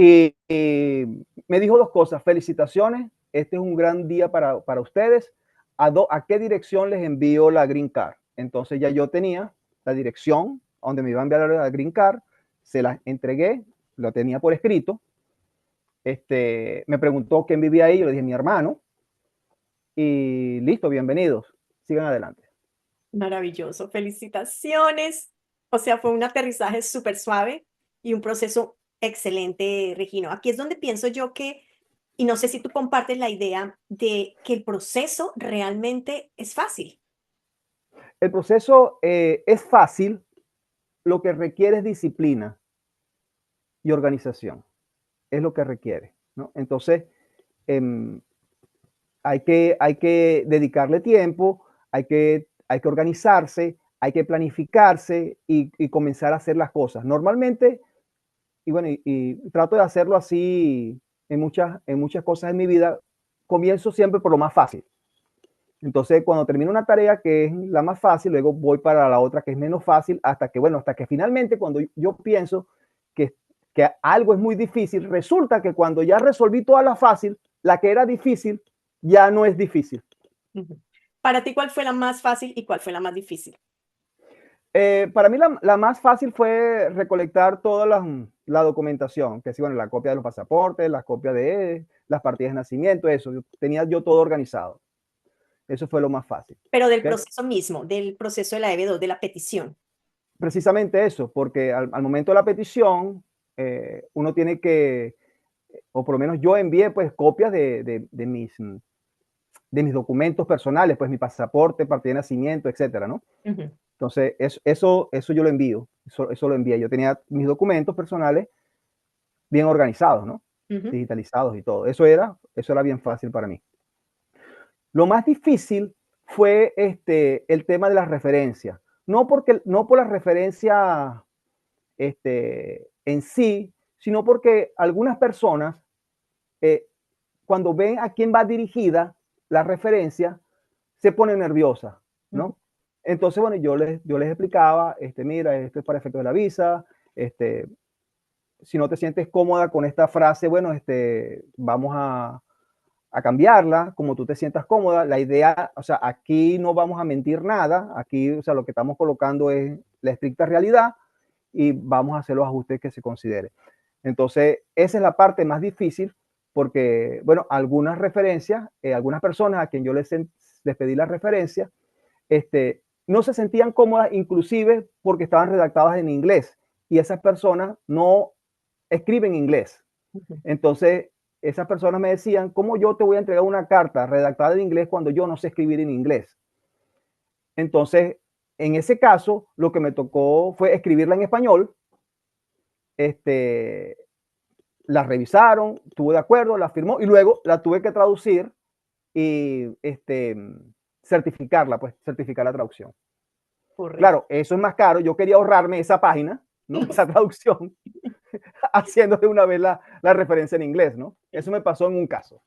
Y me dijo 2 cosas, felicitaciones, este es un gran día para ustedes. ¿A qué dirección les envío la Green Card? Entonces ya yo tenía la dirección donde me iba a enviar la Green Card, se la entregué, lo tenía por escrito. Me preguntó quién vivía ahí, yo le dije mi hermano. Y listo, bienvenidos, sigan adelante. Maravilloso, felicitaciones. O sea, fue un aterrizaje súper suave y un proceso excelente, Regino. Aquí es donde pienso yo que, y no sé si tú compartes la idea de que el proceso realmente es fácil. El proceso es fácil, lo que requiere es disciplina y organización, es lo que requiere, ¿no? Entonces, eh, hay que dedicarle tiempo, hay que organizarse, hay que planificarse y comenzar a hacer las cosas. Normalmente, y bueno, y trato de hacerlo así en muchas cosas en mi vida, comienzo siempre por lo más fácil. Entonces, cuando termino una tarea que es la más fácil, luego voy para la otra que es menos fácil, hasta que finalmente cuando yo pienso que algo es muy difícil, resulta que cuando ya resolví toda la fácil, la que era difícil ya no es difícil. Para ti, ¿cuál fue la más fácil y cuál fue la más difícil? Para mí la más fácil fue recolectar toda la documentación, que sí, bueno, la copia de los pasaportes, la copia de las partidas de nacimiento, eso, tenía yo todo organizado. Eso fue lo más fácil. Pero del ¿Okay? proceso mismo, del proceso de la EB2, de la petición. Precisamente eso, porque al momento de la petición, uno tiene que, o por lo menos yo envié pues copias de mis documentos personales, pues mi pasaporte, partida de nacimiento, etcétera, ¿no? Entonces, eso yo lo envío, eso lo envié. Yo tenía mis documentos personales bien organizados, ¿no? Digitalizados y todo. Eso era bien fácil para mí. Lo más difícil fue el tema de las referencias. No por la referencia en sí, sino porque algunas personas, cuando ven a quién va dirigida la referencia, se ponen nerviosas, ¿no? Entonces, bueno, yo les explicaba, mira, esto es para efectos de la visa, si no te sientes cómoda con esta frase, bueno, vamos a cambiarla como tú te sientas cómoda. La idea, o sea, aquí no vamos a mentir nada, aquí, o sea, lo que estamos colocando es la estricta realidad y vamos a hacer los ajustes que se considere. Entonces, esa es la parte más difícil porque, bueno, algunas referencias, algunas personas a quien yo les pedí la referencia, no se sentían cómodas, inclusive porque estaban redactadas en inglés y esas personas no escriben inglés. Entonces, esas personas me decían, ¿cómo yo te voy a entregar una carta redactada en inglés cuando yo no sé escribir en inglés? Entonces, en ese caso, lo que me tocó fue escribirla en español. La revisaron, estuvo de acuerdo, la firmó y luego la tuve que traducir y certificarla, pues certificar la traducción. Correcto. Claro, eso es más caro. Yo quería ahorrarme esa página, ¿no? Esa traducción, haciendo de una vez la referencia en inglés, ¿no? Eso me pasó en un caso.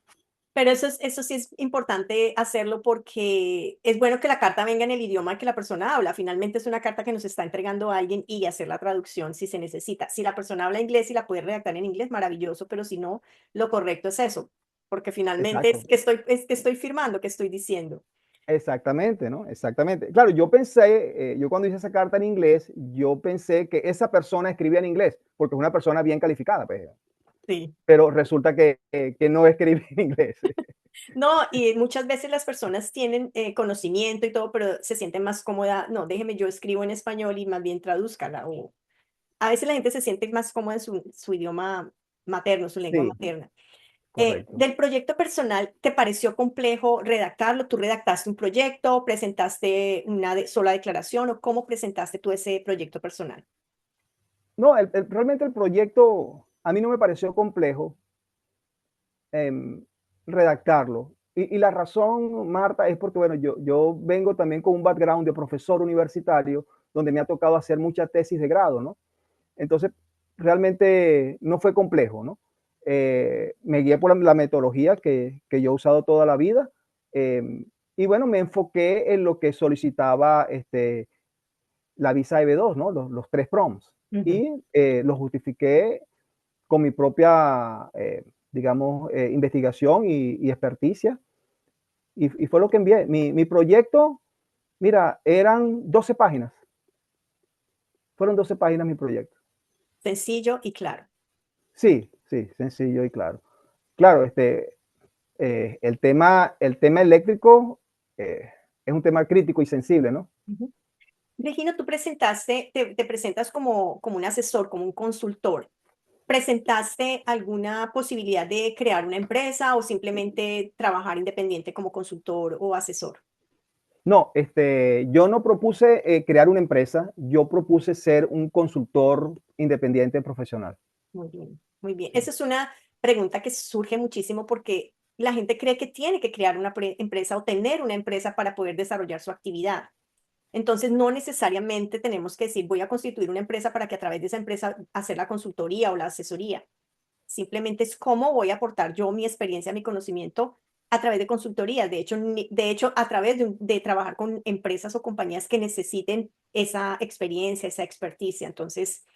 Pero eso sí es importante hacerlo porque es bueno que la carta venga en el idioma que la persona habla. Finalmente es una carta que nos está entregando a alguien y hacer la traducción si se necesita. Si la persona habla inglés y la puede redactar en inglés, maravilloso, pero si no, lo correcto es eso, porque finalmente Exacto. es que estoy firmando, que estoy diciendo. Exactamente, ¿no? Exactamente. Claro, yo pensé, yo cuando hice esa carta en inglés, yo pensé que esa persona escribía en inglés, porque es una persona bien calificada, pues. Sí. pero resulta que no escribe en inglés. No, y muchas veces las personas tienen conocimiento y todo, pero se sienten más cómoda. No, déjeme, yo escribo en español y más bien tradúzcala. O a veces la gente se siente más cómoda en su idioma materno, su lengua Sí, materna. correcto. Del proyecto personal, ¿te pareció complejo redactarlo? ¿Tú redactaste un proyecto, presentaste una sola declaración o cómo presentaste tú ese proyecto personal? No, realmente el proyecto a mí no me pareció complejo em, redactarlo. Y la razón, Marta, es porque, bueno, yo vengo también con un background de profesor universitario, donde me ha tocado hacer muchas tesis de grado, ¿no? Entonces, realmente no fue complejo, ¿no? Me guié por la metodología que yo he usado toda la vida. Y bueno, me enfoqué en lo que solicitaba la visa EB2, ¿no? Los tres prompts. Ujú. Y los justifiqué con mi propia, digamos, investigación y experticia. Y fue lo que envié. Mi proyecto, mira, eran 12 páginas. Fueron 12 páginas mi proyecto. Sencillo y claro. Sí, sí, sencillo y claro. Claro, el tema eléctrico es un tema crítico y sensible, ¿no? Ujú. Regina, tú presentaste, te presentas como un asesor, como un consultor. ¿Presentaste alguna posibilidad de crear una empresa o simplemente trabajar independiente como consultor o asesor? No, yo no propuse crear una empresa, yo propuse ser un consultor independiente profesional. Muy bien, muy bien. Sí. Esa es una pregunta que surge muchísimo porque la gente cree que tiene que crear una empresa o tener una empresa para poder desarrollar su actividad. Entonces, no necesariamente tenemos que decir, voy a constituir una empresa para que a través de esa empresa hacer la consultoría o la asesoría. Simplemente es cómo voy a aportar yo mi experiencia, mi conocimiento a través de consultorías. De hecho, a través de trabajar con empresas o compañías que necesiten esa experiencia, esa experticia. Entonces,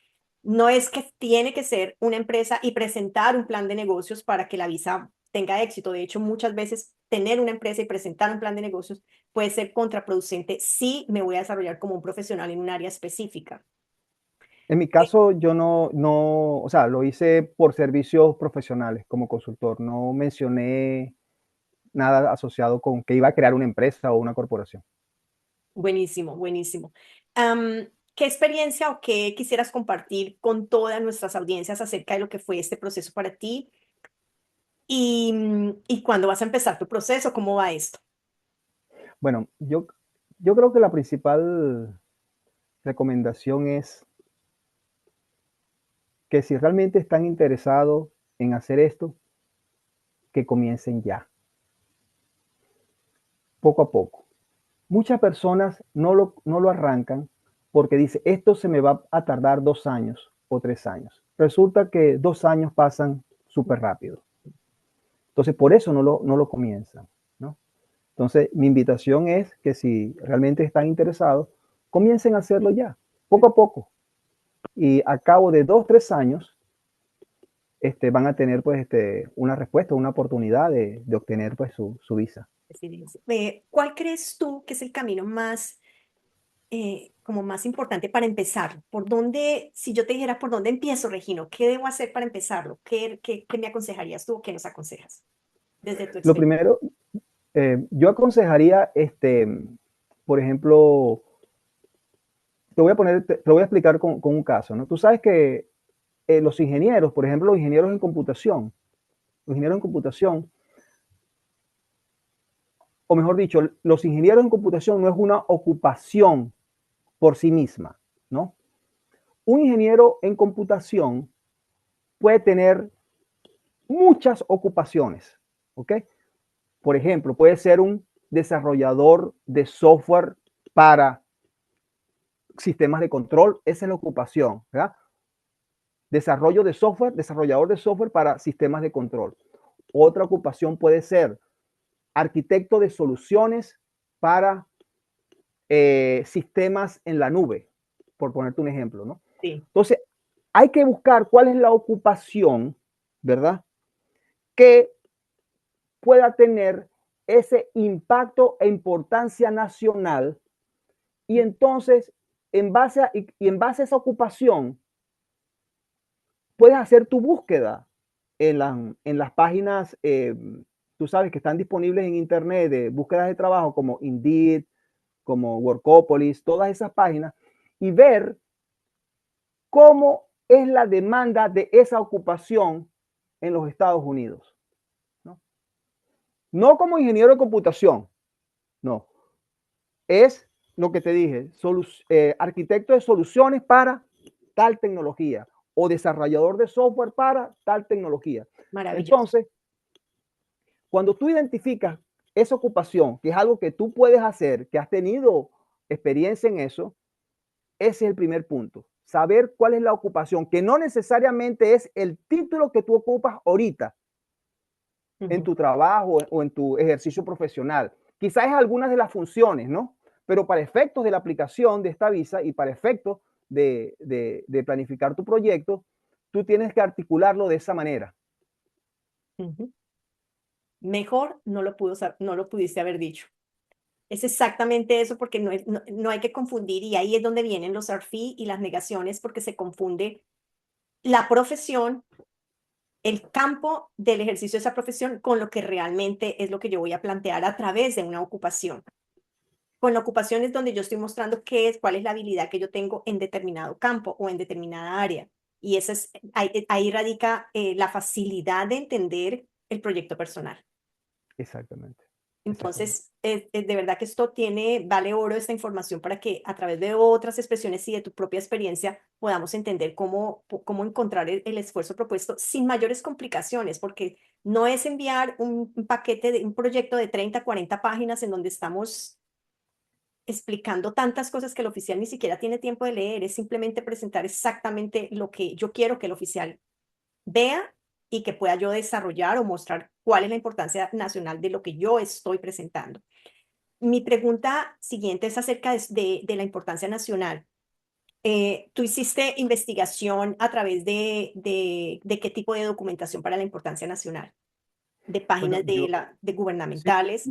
no es que tiene que ser una empresa y presentar un plan de negocios para que la visa tenga éxito. De hecho, muchas veces tener una empresa y presentar un plan de negocios puede ser contraproducente si me voy a desarrollar como un profesional en un área específica. En mi caso, yo no, o sea, lo hice por servicios profesionales como consultor, no mencioné nada asociado con que iba a crear una empresa o una corporación. Buenísimo, buenísimo. ¿Qué experiencia o qué quisieras compartir con todas nuestras audiencias acerca de lo que fue este proceso para ti? ¿Y cuándo vas a empezar tu proceso? ¿Cómo va esto? Bueno, yo creo que la principal recomendación es que si realmente están interesados en hacer esto, que comiencen ya, poco a poco. Muchas personas no lo arrancan porque dice, esto se me va a tardar 2 años o 3 años. Resulta que 2 años pasan súper rápido. Entonces, por eso no lo comienzan, ¿no? Entonces, mi invitación es que si realmente están interesados, comiencen a hacerlo ya, poco a poco. Y a cabo de 2, 3 años, van a tener pues una respuesta, una oportunidad de obtener pues su visa. ¿Cuál crees tú que es el camino más, como más importante para empezar? ¿Por dónde, si yo te dijera por dónde empiezo, Regino, qué debo hacer para empezarlo? ¿Qué me aconsejarías tú o qué nos aconsejas desde tu Lo experiencia? primero, yo aconsejaría, por ejemplo, te lo voy a explicar con un caso, ¿no? Tú sabes que los ingenieros, por ejemplo, los ingenieros en computación, o mejor dicho, los ingenieros en computación no es una ocupación por sí misma, ¿no? Un ingeniero en computación puede tener muchas ocupaciones, ¿ok? Por ejemplo, puede ser un desarrollador de software para sistemas de control, esa es la ocupación, ¿verdad? Desarrollador de software para sistemas de control. Otra ocupación puede ser arquitecto de soluciones para sistemas en la nube, por ponerte un ejemplo, ¿no? Sí. Entonces, hay que buscar cuál es la ocupación, ¿verdad? Que pueda tener ese impacto e importancia nacional y entonces, en base a esa ocupación, puedes hacer tu búsqueda en las páginas, tú sabes, que están disponibles en Internet de búsquedas de trabajo como Indeed, como Workopolis, todas esas páginas, y ver cómo es la demanda de esa ocupación en los Estados Unidos. No, no como ingeniero de computación, no. Es lo que te dije, arquitecto de soluciones para tal tecnología o desarrollador de software para tal tecnología. Maravilloso. Entonces, cuando tú identificas esa ocupación, que es algo que tú puedes hacer, que has tenido experiencia en eso, ese es el primer punto. Saber cuál es la ocupación, que no necesariamente es el título que tú ocupas ahorita en tu trabajo o en tu ejercicio profesional. Quizás es algunas de las funciones, ¿no? Pero para efectos de la aplicación de esta visa y para efectos de planificar tu proyecto, tú tienes que articularlo de esa manera. Mejor no lo pudiste haber dicho. Es exactamente eso, porque no hay que confundir, y ahí es donde vienen los ARFI y las negaciones, porque se confunde la profesión, el campo del ejercicio de esa profesión, con lo que realmente es lo que yo voy a plantear a través de una ocupación. Con la ocupación es donde yo estoy mostrando cuál es la habilidad que yo tengo en determinado campo o en determinada área. Y ahí radica la facilidad de entender el proyecto personal. Exactamente. Exactamente. Entonces, de verdad que vale oro esta información para que a través de otras expresiones y de tu propia experiencia podamos entender cómo encontrar el esfuerzo propuesto sin mayores complicaciones, porque no es enviar un paquete un proyecto de 30, 40 páginas en donde estamos explicando tantas cosas que el oficial ni siquiera tiene tiempo de leer, es simplemente presentar exactamente lo que yo quiero que el oficial vea y que pueda yo desarrollar o mostrar cuál es la importancia nacional de lo que yo estoy presentando. Mi pregunta siguiente es acerca de la importancia nacional. ¿Tú hiciste investigación a través de qué tipo de documentación para la importancia nacional? ¿De Bueno, páginas yo de sí, gubernamentales?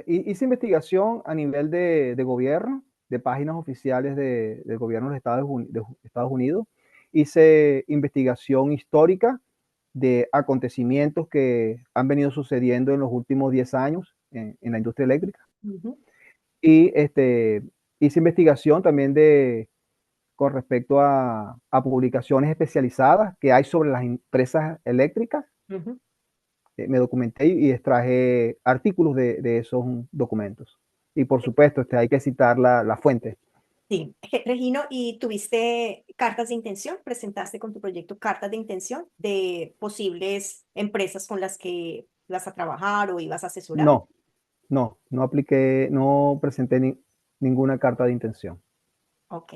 hice investigación a nivel de gobierno, de páginas oficiales del gobierno de Estados Unidos. Hice investigación histórica de acontecimientos que han venido sucediendo en los últimos 10 años en la industria eléctrica. Ujú, Y hice investigación también con respecto a publicaciones especializadas que hay sobre las empresas eléctricas. ujú. Me documenté y extraje artículos de esos documentos. Y por supuesto, hay que citar la fuente. Sí, Regino, ¿y tuviste cartas de intención? ¿Presentaste con tu proyecto cartas de intención de posibles empresas con las que ibas a trabajar o ibas a asesorar? No, no apliqué, no presenté ninguna carta de intención. Ok.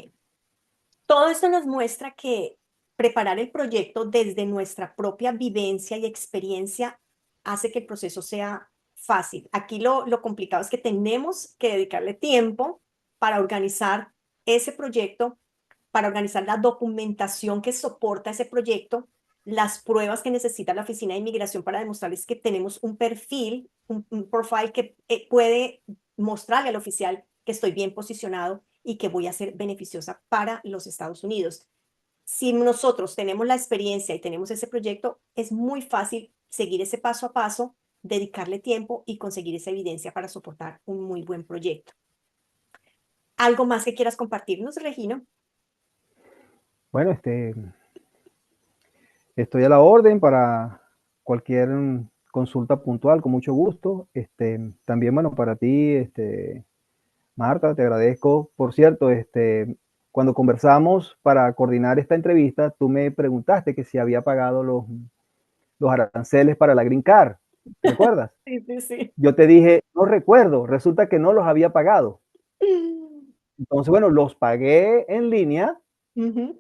Todo esto nos muestra que preparar el proyecto desde nuestra propia vivencia y experiencia hace que el proceso sea fácil. Aquí lo complicado es que tenemos que dedicarle tiempo para organizar ese proyecto, para organizar la documentación que soporta ese proyecto, las pruebas que necesita la Oficina de Inmigración para demostrarles que tenemos un perfil, un profile que puede mostrarle al oficial que estoy bien posicionado y que voy a ser beneficiosa para los Estados Unidos. Si nosotros tenemos la experiencia y tenemos ese proyecto, es muy fácil seguir ese paso a paso, dedicarle tiempo y conseguir esa evidencia para soportar un muy buen proyecto. ¿Algo más que quieras compartirnos, Regino? Bueno, estoy a la orden para cualquier consulta puntual, con mucho gusto. También, bueno, para ti, Marta, te agradezco. Por cierto, cuando conversamos para coordinar esta entrevista, tú me preguntaste que si había pagado los aranceles para la Green Card. ¿Recuerdas? Sí, sí, sí. Yo te dije, no recuerdo, resulta que no los había pagado. Entonces, bueno, los pagué en línea Ujú.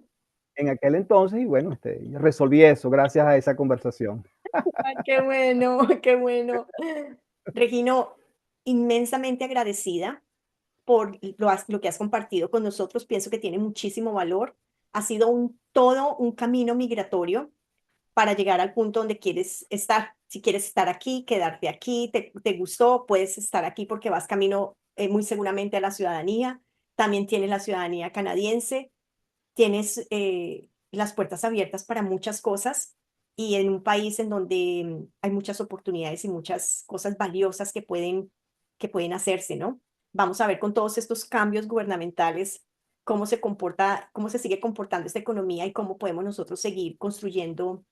en aquel entonces y bueno, resolví eso gracias a esa conversación. Ay, qué bueno, qué bueno. Regino, inmensamente agradecida por lo que has compartido con nosotros. Pienso que tiene muchísimo valor. Ha sido todo un camino migratorio para llegar al punto donde quieres estar. Si quieres estar aquí, quedarte aquí, te gustó, puedes estar aquí porque vas camino muy seguramente a la ciudadanía. También tienes la ciudadanía canadiense, tienes las puertas abiertas para muchas cosas. y en un país en donde hay muchas oportunidades y muchas cosas valiosas que pueden hacerse, ¿no? Vamos a ver con todos estos cambios gubernamentales cómo se comporta, cómo se sigue comportando esta economía y cómo podemos nosotros seguir construyendo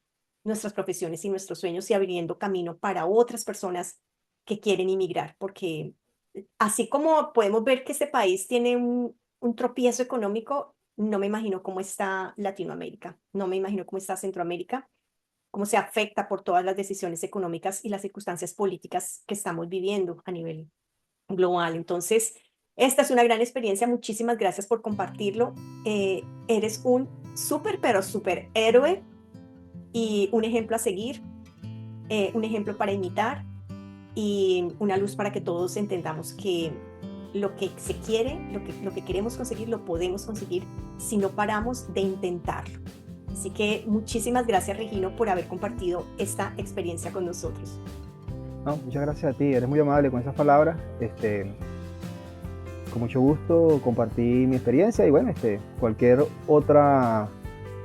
nuestras profesiones y nuestros sueños y abriendo camino para otras personas que quieren inmigrar, porque así como podemos ver que este país tiene un tropiezo económico, no me imagino cómo está Latinoamérica, no me imagino cómo está Centroamérica, cómo se afecta por todas las decisiones económicas y las circunstancias políticas que estamos viviendo a nivel global. Entonces, esta es una gran experiencia. Muchísimas gracias por compartirlo. Eres un súper, pero súper héroe y un ejemplo a seguir, un ejemplo para imitar y una luz para que todos entendamos que lo que se quiere, lo que queremos conseguir, lo podemos conseguir si no paramos de intentarlo. Así que muchísimas gracias, Regino, por haber compartido esta experiencia con nosotros. No, muchas gracias a ti, eres muy amable con esas palabras. Con mucho gusto compartí mi experiencia y bueno, cualquier otra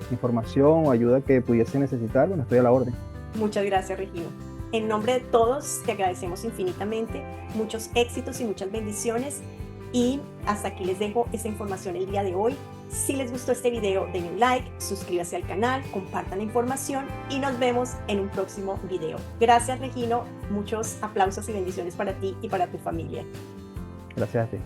información o ayuda que pudiese necesitar, bueno, estoy a la orden. Muchas gracias, Regino. En nombre de todos, te agradecemos infinitamente, muchos éxitos y muchas bendiciones. Y hasta aquí les dejo esta información el día de hoy. Si les gustó este video, denle un like, suscríbase al canal, compartan la información y nos vemos en un próximo video. Gracias, Regino. Muchos aplausos y bendiciones para ti y para tu familia. Gracias a ti.